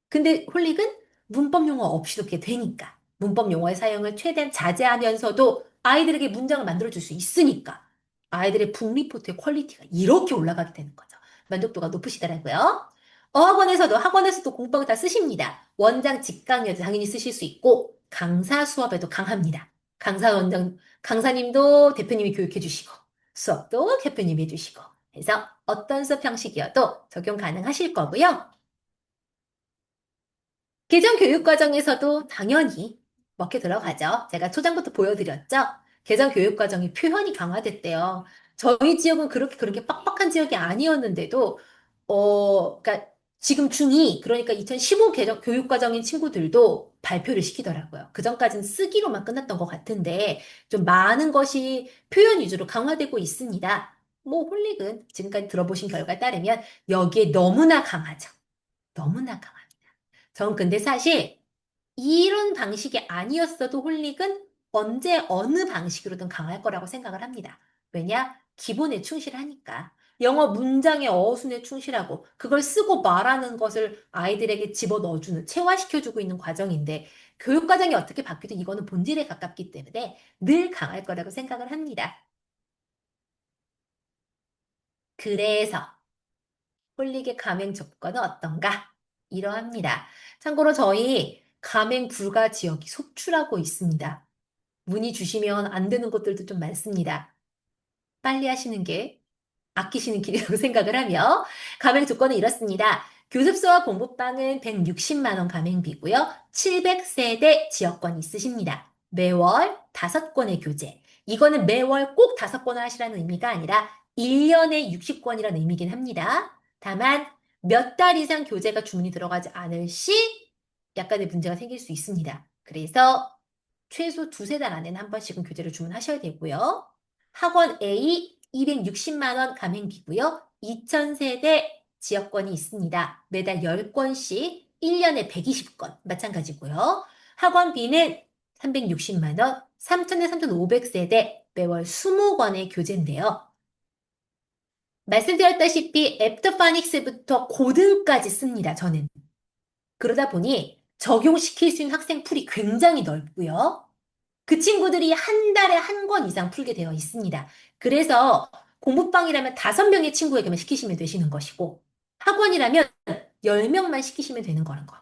근데 홀릭은 문법 용어 없이도 그게 되니까. 문법 용어의 사용을 최대한 자제하면서도 아이들에게 문장을 만들어줄 수 있으니까. 아이들의 북리포트의 퀄리티가 이렇게 올라가게 되는 거죠. 만족도가 높으시더라고요. 학원에서도 공법을 다 쓰십니다. 원장 직강의도 당연히 쓰실 수 있고, 강사 수업에도 강합니다. 강사님도 대표님이 교육해 주시고, 수업도 대표님이 해주시고, 그래서 어떤 수업 형식이어도 적용 가능하실 거고요. 개정 교육 과정에서도 당연히 먹혀 들어가죠. 제가 초장부터 보여드렸죠. 개정 교육 과정이 표현이 강화됐대요. 저희 지역은 그렇게 빡빡한 지역이 아니었는데도, 그러니까 지금 중2, 그러니까 2015 개정 교육 과정인 친구들도 발표를 시키더라고요. 그전까지는 쓰기로만 끝났던 것 같은데, 좀 많은 것이 표현 위주로 강화되고 있습니다. 뭐, 홀릭은 지금까지 들어보신 결과에 따르면 여기에 너무나 강하죠. 너무나 강합니다. 전 근데 사실 이런 방식이 아니었어도 홀릭은 언제 어느 방식으로든 강할 거라고 생각을 합니다. 왜냐? 기본에 충실하니까. 영어 문장의 어순에 충실하고 그걸 쓰고 말하는 것을 아이들에게 집어넣어주는, 체화시켜주고 있는 과정인데 교육 과정이 어떻게 바뀌도 이거는 본질에 가깝기 때문에 늘 강할 거라고 생각을 합니다. 그래서 홀릭의 가맹 조건은 어떤가? 이러합니다. 참고로 저희 가맹 불가 지역이 속출하고 있습니다. 문의 주시면 안 되는 것들도 좀 많습니다. 빨리 하시는 게 아끼시는 길이라고 생각을 하며 가맹 조건은 이렇습니다. 교습소와 공부방은 160만 원 가맹비고요. 700세대 지역권이 있으십니다. 매월 5권의 교재. 이거는 매월 꼭 5권을 하시라는 의미가 아니라 1년에 60권이라는 의미긴 합니다. 다만 몇 달 이상 교재가 주문이 들어가지 않을 시 약간의 문제가 생길 수 있습니다. 그래서 최소 2~3달 안에는 한 번씩은 교재를 주문하셔야 되고요. 학원 A 260만 원 가맹비고요. 2000세대 지역권이 있습니다. 매달 10권씩 1년에 120권 마찬가지고요. 학원 B는 360만 원, 3000에 3500세대 매월 20권의 교재인데요. 말씀드렸다시피 애프터파닉스부터 고등까지 씁니다. 저는. 그러다 보니 적용시킬 수 있는 학생 풀이 굉장히 넓고요. 그 친구들이 한 달에 한 권 이상 풀게 되어 있습니다. 그래서 공부방이라면 5명의 친구에게만 시키시면 되시는 것이고 학원이라면 10명만 시키시면 되는 거란 거.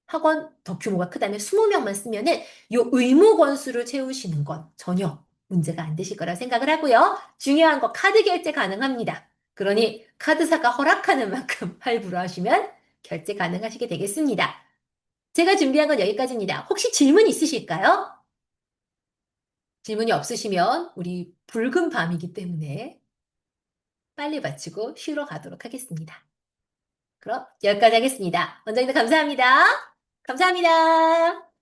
학원 더 규모가 크다면 20명만 쓰면은 요 의무 권수를 채우시는 건 전혀 문제가 안 되실 거라 생각을 하고요. 중요한 거 카드 결제 가능합니다. 그러니 카드사가 허락하는 만큼 할부로 하시면 결제 가능하시게 되겠습니다. 제가 준비한 건 여기까지입니다. 혹시 질문 있으실까요? 질문이 없으시면 우리 붉은 밤이기 때문에 빨리 마치고 쉬러 가도록 하겠습니다. 그럼 여기까지 하겠습니다. 원장님들 감사합니다. 감사합니다.